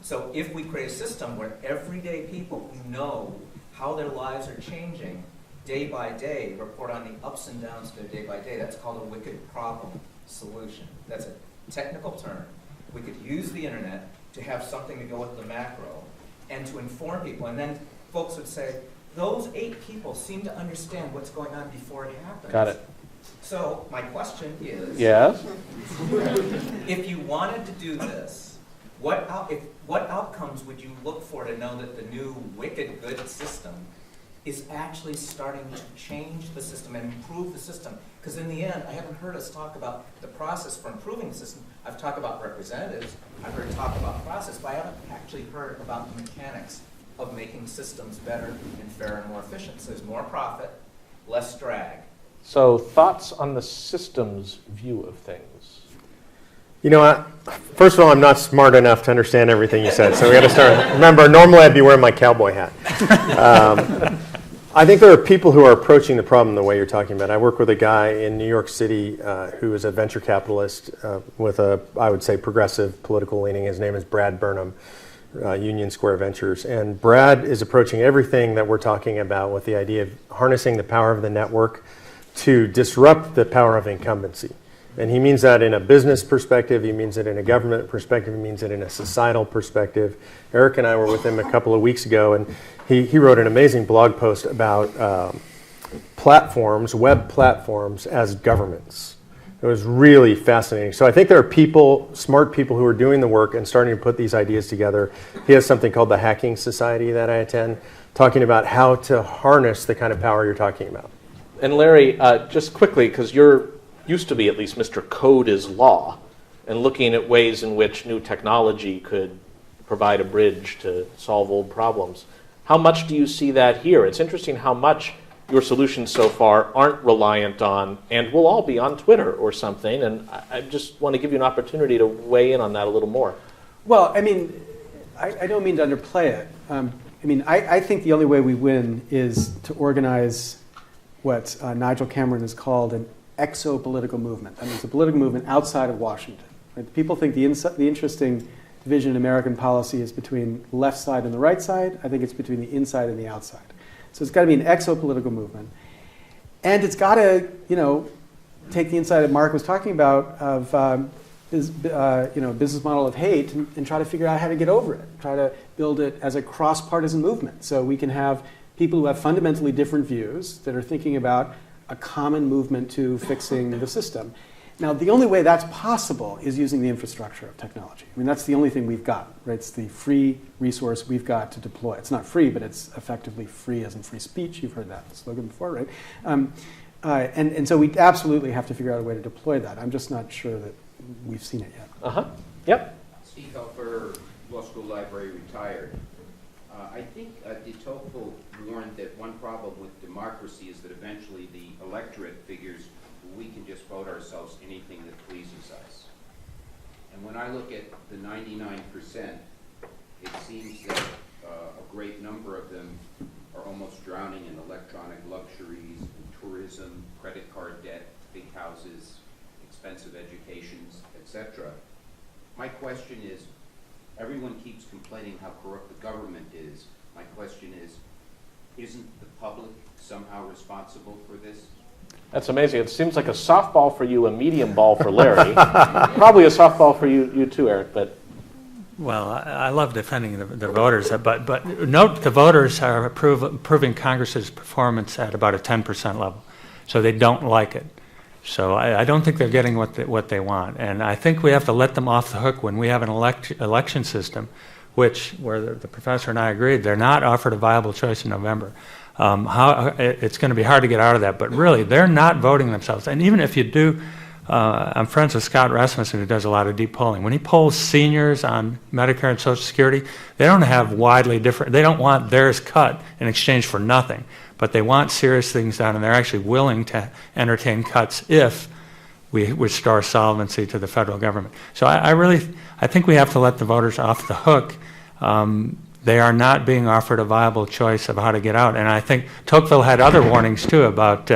S9: So if we create a system where everyday people who know how their lives are changing day by day report on the ups and downs of their day by day, that's called a wicked problem solution. That's a technical term. We could use the internet to have something to go with the macro and to inform people. And then folks would say, those 8 people seem to understand what's going on before it happens.
S1: Got it.
S9: So my question is,
S1: yes?
S9: If you wanted to do this, what outcomes would you look for to know that the new wicked good system is actually starting to change the system and improve the system? Because in the end, I haven't heard us talk about the process for improving the system. I've talked about representatives, I've heard talk about process, but I haven't actually heard about the mechanics of making systems better and fairer and more efficient. So there's more profit, less drag.
S1: So thoughts on the systems view of things?
S3: You know, first of all, I'm not smart enough to understand everything you said, so we got to start. Remember, normally I'd be wearing my cowboy hat. I think there are people who are approaching the problem the way you're talking about. I work with a guy in New York City who is a venture capitalist with a, I would say, progressive political leaning. His name is Brad Burnham, Union Square Ventures. And Brad is approaching everything that we're talking about with the idea of harnessing the power of the network to disrupt the power of incumbency. And he means that in a business perspective, he means it in a government perspective, he means it in a societal perspective. Eric and I were with him a couple of weeks ago, and he wrote an amazing blog post about platforms, web platforms, as governments. It was really fascinating. So I think there are people, smart people, who are doing the work and starting to put these ideas together. He has something called the Hacking Society that I attend, talking about how to harness the kind of power you're talking about.
S1: And Larry, just quickly, because you're used to be at least Mr. Code is Law, and looking at ways in which new technology could provide a bridge to solve old problems. How much do you see that here? It's interesting how much your solutions so far aren't reliant on, and we'll all be on Twitter or something, and I just want to give you an opportunity to weigh in on that a little more.
S4: Well, I mean, I don't mean to underplay it. I think the only way we win is to organize what Nigel Cameron has called an exo-political movement. That means a political movement outside of Washington. Right? People think the interesting division in American policy is between the left side and the right side. I think it's between the inside and the outside. So it's got to be an exo-political movement. And it's got to, take the insight that Mark was talking about of business model of hate and try to figure out how to get over it. Try to build it as a cross-partisan movement. So we can have people who have fundamentally different views that are thinking about a common movement to fixing the system. Now, the only way that's possible is using the infrastructure of technology. I mean, that's the only thing we've got, right? It's the free resource we've got to deploy. It's not free, but it's effectively free as in free speech. You've heard that slogan before, right? And so we absolutely have to figure out a way to deploy that. I'm just not sure that we've seen it yet.
S1: Uh-huh. Yep.
S10: Steve Helfer, law school library, retired. I think de Tocqueville warned that one problem with democracy is that eventually the electorate figures we can just vote ourselves anything that pleases us. And when I look at the 99%, it seems that a great number of them are almost drowning in electronic luxuries, and tourism, credit card debt, big houses, expensive educations, etc. My question is, everyone keeps complaining how corrupt the government is. My question is, isn't the public somehow responsible for this?
S1: That's amazing. It seems like a softball for you, a medium ball for Larry. Probably a softball for you too, Eric. But
S2: well, I love defending the voters, but note the voters are approving Congress's performance at about a 10% level, so they don't like it. So I don't think they're getting what they want, and I think we have to let them off the hook when we have an election system, where the professor and I agreed they're not offered a viable choice in November. It's going to be hard to get out of that, but really they're not voting themselves. And even if you do, I'm friends with Scott Rasmussen, who does a lot of deep polling. When he polls seniors on Medicare and Social Security, they don't have widely different. They don't want theirs cut in exchange for nothing. But they want serious things done, and they're actually willing to entertain cuts if we restore solvency to the federal government. So I think we have to let the voters off the hook. They are not being offered a viable choice of how to get out. And I think Tocqueville had other warnings, too, about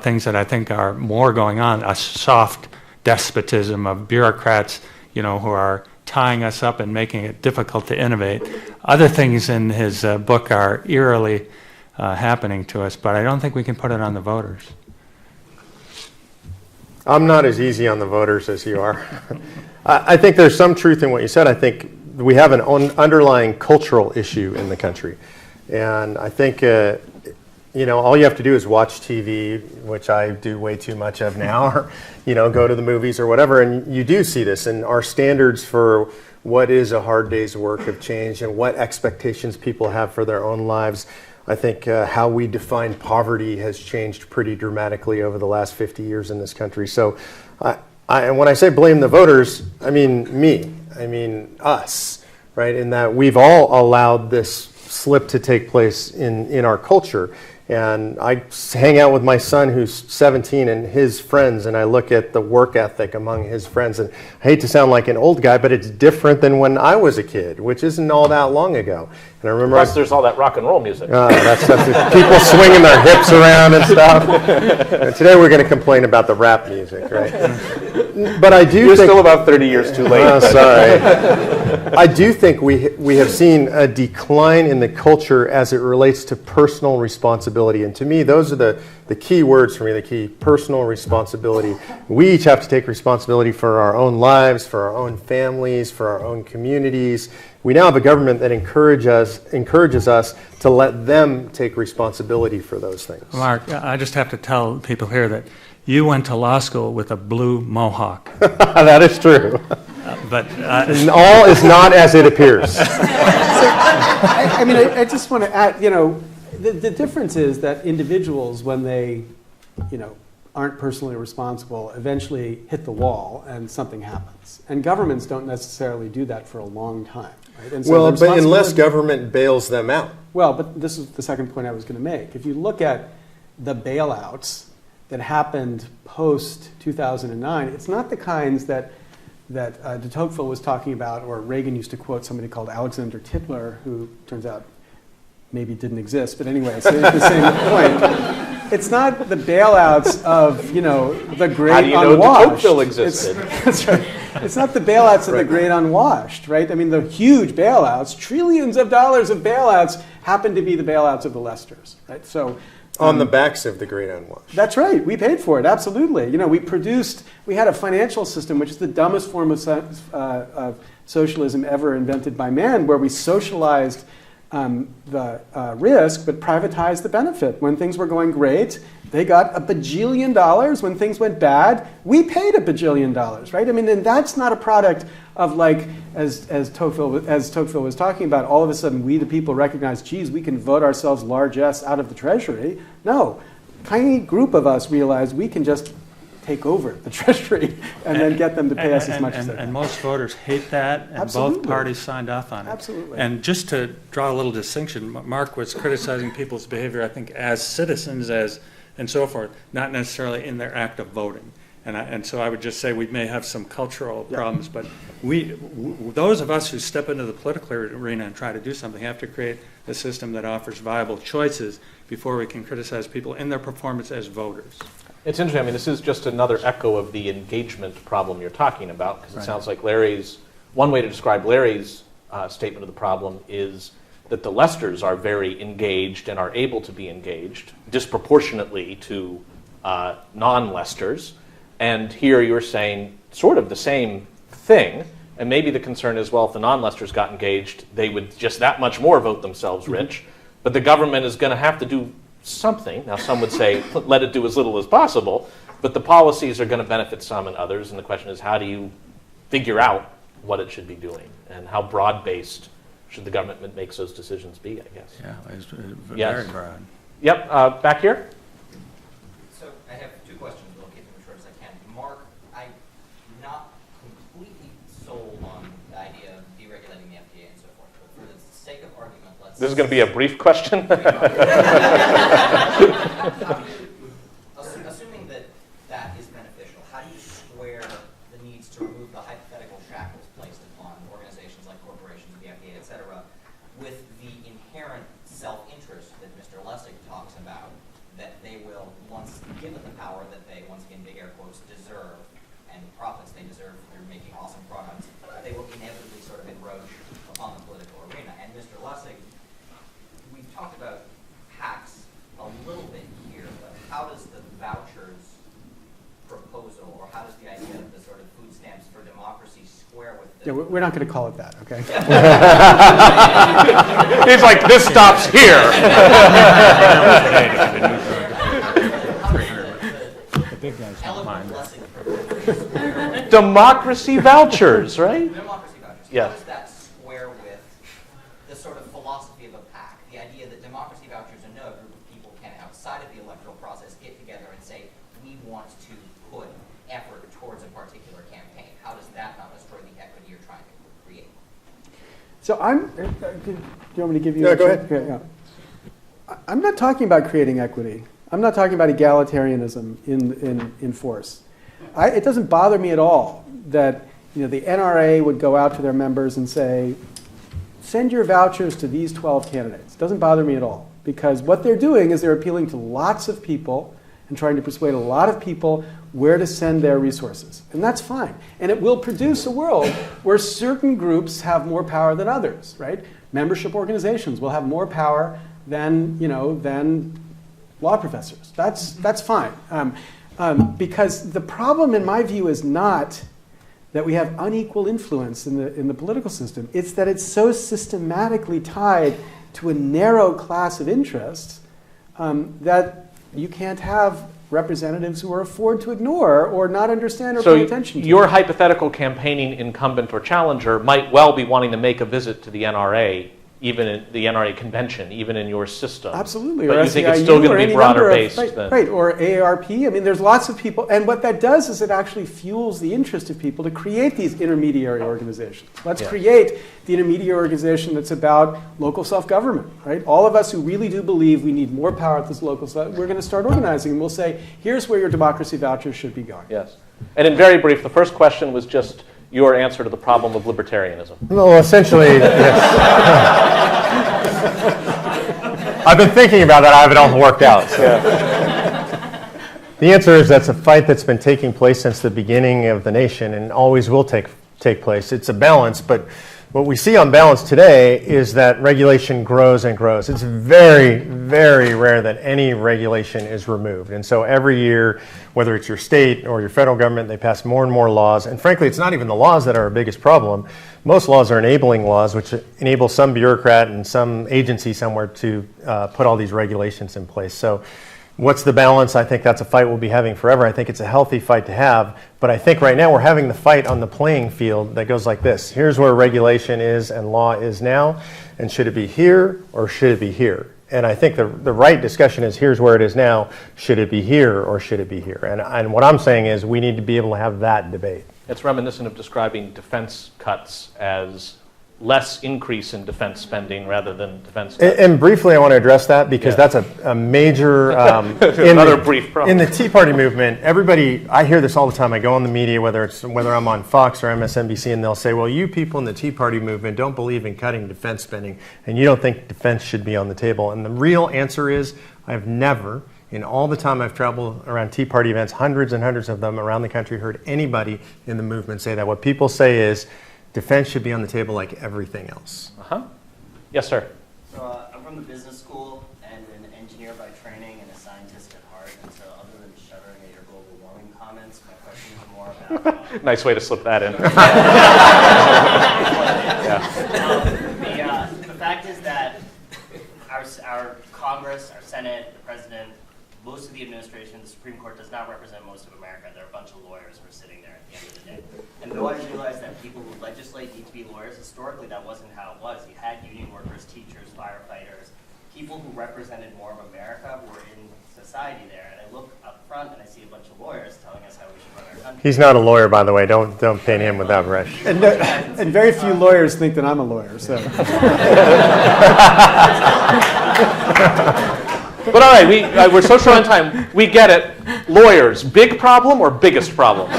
S2: things that I think are more going on, a soft despotism of bureaucrats, who are tying us up and making it difficult to innovate. Other things in his book are eerily happening to us, but I don't think we can put it on the voters.
S3: I'm not as easy on the voters as you are. I think there's some truth in what you said. I think we have an underlying cultural issue in the country. And I think, all you have to do is watch TV, which I do way too much of now, or, go to the movies or whatever, and you do see this. And our standards for what is a hard day's work have changed and what expectations people have for their own lives. I think how we define poverty has changed pretty dramatically over the last 50 years in this country. So and when I say blame the voters, I mean me. I mean us, right? In that we've all allowed this slip to take place in our culture. And I hang out with my son who's 17 and his friends, and I look at the work ethic among his friends. And I hate to sound like an old guy, but it's different than when I was a kid, which isn't all that long ago. And I remember
S1: Plus, there's all that rock and roll music.
S3: that's people swinging their hips around and stuff. And today we're going to complain about the rap music, right? But I do
S1: You're
S3: think,
S1: still about 30 years too late.
S3: Oh, sorry. I do think we have seen a decline in the culture as it relates to personal responsibility. And to me, those are the key words for me, the key: personal responsibility. We each have to take responsibility for our own lives, for our own families, for our own communities. We now have a government that encourages us to let them take responsibility for those things.
S2: Mark, I just have to tell people here that you went to law school with a blue mohawk.
S3: That is true.
S2: But
S3: And all is not as it appears.
S4: I just want to add, the difference is that individuals, when they, aren't personally responsible, eventually hit the wall and something happens. And governments don't necessarily do that for a long time. Right? And so
S3: Well, but unless government bails them out.
S4: Well, but this is the second point I was going to make. If you look at the bailouts that happened post-2009, it's not the kinds that de Tocqueville was talking about, or Reagan used to quote somebody called Alexander Tytler, who turns out maybe didn't exist, but anyway, it's the same point. It's not the bailouts of, the great
S1: How do you
S4: unwashed.
S1: know de Tocqueville existed?
S4: That's right. It's not the bailouts of the great unwashed, right? I mean, the huge bailouts, trillions of dollars of bailouts, happen to be the bailouts of the Lesters, right? So
S3: On the backs of the great unwashed.
S4: that's right. We paid for it, absolutely. We had a financial system, which is the dumbest form of socialism ever invented by man, where we socialized the risk, but privatized the benefit. When things were going great, they got $1 bajillion. When things went bad, we paid $1 bajillion, right? I mean, and that's not a product of, like, as Tocqueville was talking about, all of a sudden we the people recognize, geez, we can vote ourselves largesse out of the treasury. No, tiny group of us realize we can just take over the treasury and then get them to pay us as much as they
S2: And most voters hate that, and
S4: Absolutely.
S2: both parties signed off on it.
S4: Absolutely.
S2: And just to draw a little distinction, Mark was criticizing people's behavior, I think, as citizens, and so forth, not necessarily in their act of voting. And so I would just say we may have some cultural problems, but those of us who step into the political arena and try to do something have to create a system that offers viable choices before we can criticize people in their performance as voters.
S1: It's interesting. I mean, this is just another echo of the engagement problem you're talking about, because it sounds like one way to describe Larry's statement of the problem is that the Lesters are very engaged and are able to be engaged disproportionately to non-Lesters. And here you're saying sort of the same thing. And maybe the concern is, well, if the non-Lesters got engaged, they would just that much more vote themselves rich. But the government is going to have to do something. Now, some would say, let it do as little as possible, but the policies are going to benefit some and others, and the question is, how do you figure out what it should be doing, and how broad-based should the government make those decisions be, I guess?
S2: Yeah, it's very
S1: Yes.
S2: broad.
S1: Yep, back here.
S11: So I have two questions, but I'll keep them as short as I can. Mark, I'm not completely sold on the idea of deregulating the FDA and so forth, but for the sake of argument, let's...
S1: This is going to be a brief question.
S11: Assuming that that is beneficial, how do you square the needs to remove the hypothetical shackles placed upon organizations like corporations, the FDA, et cetera, with the inherent self-interst that Mr. Lessig talks about, that they will, once given the power that they, once again, big air quotes, deserve, and the profits they deserve through making awesome products, they will inevitably sort of encroach upon the political arena. And Mr. Lessig, we've talked about hacks a little bit here, but how does the vouchers proposal, or how does the idea of the sort of food stamps for democracy square with the...
S4: Yeah, we're not going to call it that, okay?
S1: He's like, this stops here.
S2: The big guys don't mind.
S1: Democracy vouchers, right?
S11: Democracy vouchers.
S1: Yes.
S11: How does that square with the sort of philosophy of a PAC? The idea that democracy vouchers are no, a group of people can, outside of the electoral process, get together and say, we want to put effort towards a particular campaign. How does that not destroy the equity you're trying to create?
S4: So do you want me to give you
S3: No,
S4: a
S3: go
S4: check?
S3: ahead.
S4: Okay, yeah. I'm not talking about creating equity. I'm not talking about egalitarianism in force. It doesn't bother me at all that the NRA would go out to their members and say, send your vouchers to these 12 candidates. It doesn't bother me at all, because what they're doing is they're appealing to lots of people and trying to persuade a lot of people where to send their resources. And that's fine. And it will produce a world where certain groups have more power than others, right? Membership organizations will have more power than law professors. That's fine. Because the problem, in my view, is not that we have unequal influence in the political system. It's that it's so systematically tied to a narrow class of interests that you can't have representatives who are afford to ignore or not understand or pay attention to.
S1: So your hypothetical campaigning incumbent or challenger might well be wanting to make a visit to the NRA, even in the NRA convention, even in your system.
S4: Absolutely.
S1: But
S4: or
S1: you think it's still going to be broader based than...
S4: Right, or AARP. I mean, there's lots of people. And what that does is it actually fuels the interest of people to create these intermediary organizations. Let's create the intermediary organization that's about local self-government, right? All of us who really do believe we need more power at this local self, we're going to start organizing, and we'll say, here's where your democracy vouchers should be going.
S1: Yes. And in very brief, the first question was just your answer to the problem of libertarianism.
S3: Well, essentially, yes. I've been thinking about that. I have it all worked out. So. Yeah. The answer is that's a fight that's been taking place since the beginning of the nation and always will take place. It's a balance, but what we see on balance today is that regulation grows and grows. It's very, very rare that any regulation is removed. And so every year, whether it's your state or your federal government, they pass more and more laws. And frankly, it's not even the laws that are our biggest problem. Most laws are enabling laws, which enable some bureaucrat and some agency somewhere to put all these regulations in place. So what's the balance? I think that's a fight we'll be having forever. I think it's a healthy fight to have. But I think right now we're having the fight on the playing field that goes like this. Here's where regulation is and law is now. And should it be here or should it be here? And I think the right discussion is here's where it is now. Should it be here or should it be here? And what I'm saying is we need to be able to have that debate.
S1: It's reminiscent of describing defense cuts as less increase in defense spending rather than defense cuts.
S3: And briefly, I want to address that because that's a major
S1: another brief problem.
S3: In the Tea Party movement. Everybody, I hear this all the time. I go on the media, whether I'm on Fox or MSNBC, and they'll say, "Well, you people in the Tea Party movement don't believe in cutting defense spending, and you don't think defense should be on the table." And the real answer is, I've never, in all the time I've traveled around Tea Party events, hundreds and hundreds of them around the country, heard anybody in the movement say that. What people say is, defense should be on the table like everything else.
S1: Yes, sir.
S12: So I'm from the business school and an engineer by training and a scientist at heart. And so other than shuddering at your global warming comments, my question is more about...
S1: Nice way to slip that in.
S12: The fact is that our Congress, our Senate, the President, most of the administration, the Supreme Court does not represent most of America. There are a bunch of lawyers who are sitting there at the end of the day. And though I realize that people who legislate need to be lawyers, historically that wasn't how it was. You had union workers, teachers, firefighters, people who represented more of America who were in society there. And I look up front and I see a bunch of lawyers telling us how we should run our country.
S3: He's not a lawyer, by the way. Don't paint him with that brush.
S4: And very few lawyers think that I'm a lawyer. So.
S1: But all right, we're so short on time. We get it. Lawyers, big problem or biggest problem?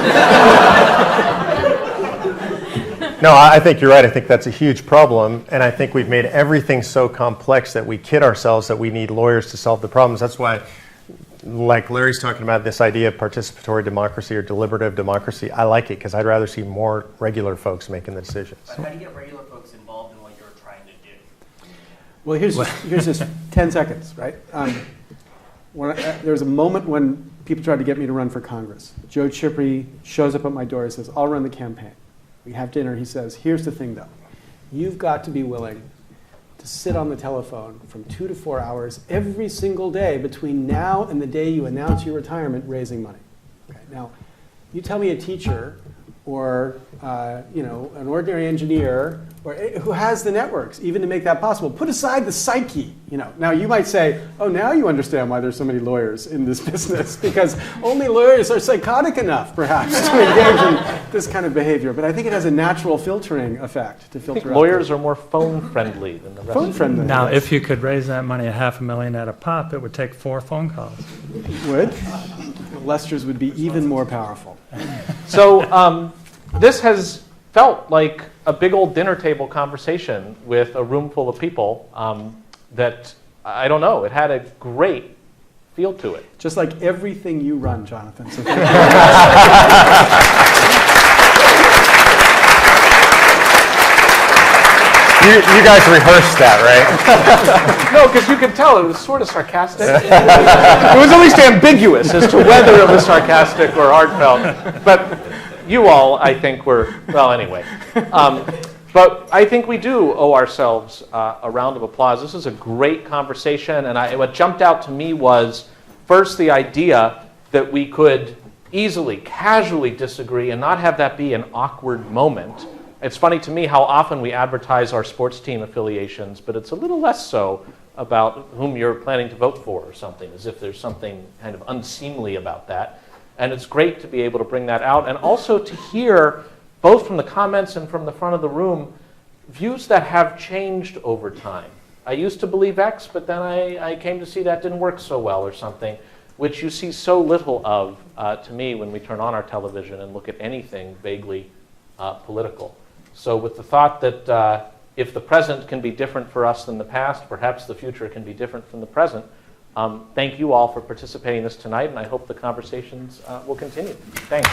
S3: No, I think you're right. I think that's a huge problem. And I think we've made everything so complex that we kid ourselves that we need lawyers to solve the problems. That's why, like Larry's talking about this idea of participatory democracy or deliberative democracy, I like it because I'd rather see more regular folks making the decisions.
S12: But how do you get regular folks involved in what you're trying to do?
S4: Well, here's just 10 seconds, right? There was a moment when people tried to get me to run for Congress. Joe Chipre shows up at my door and says, I'll run the campaign. We have dinner. He says, here's the thing, though. You've got to be willing to sit on the telephone from 2 to 4 hours every single day between now and the day you announce your retirement raising money. Okay, now, you tell me a teacher or an ordinary engineer, or who has the networks, even to make that possible. Put aside the psyche. Now you might say, oh, now you understand why there's so many lawyers in this business, because only lawyers are psychotic enough, perhaps, to engage in this kind of behavior. But I think it has a natural filtering effect to filter out.
S1: Lawyers are more phone-friendly than the rest.
S4: Phone-friendly.
S2: Now, if you could raise that money $500,000 at a pop, it would take 4 phone calls.
S4: It would. Lester's would be even more powerful.
S1: So this has felt like a big old dinner table conversation with a room full of people that, I don't know, it had a great feel to it.
S4: Just like everything you run, Jonathan. So
S3: You guys rehearsed that, right?
S1: No, because you could tell it was sort of sarcastic. It was at least ambiguous as to whether it was sarcastic or heartfelt. But you all, I think, were, well, anyway. But I think we do owe ourselves a round of applause. This is a great conversation, and what jumped out to me was, first, the idea that we could easily, casually disagree and not have that be an awkward moment. It's funny to me how often we advertise our sports team affiliations, but it's a little less so about whom you're planning to vote for or something, as if there's something kind of unseemly about that. And it's great to be able to bring that out, and also to hear, both from the comments and from the front of the room, views that have changed over time. I used to believe X, but then I came to see that didn't work so well or something, which you see so little of, to me, when we turn on our television and look at anything vaguely political. So with the thought that if the present can be different for us than the past, perhaps the future can be different from the present. Thank you all for participating in this tonight, and I hope the conversations will continue. Thanks.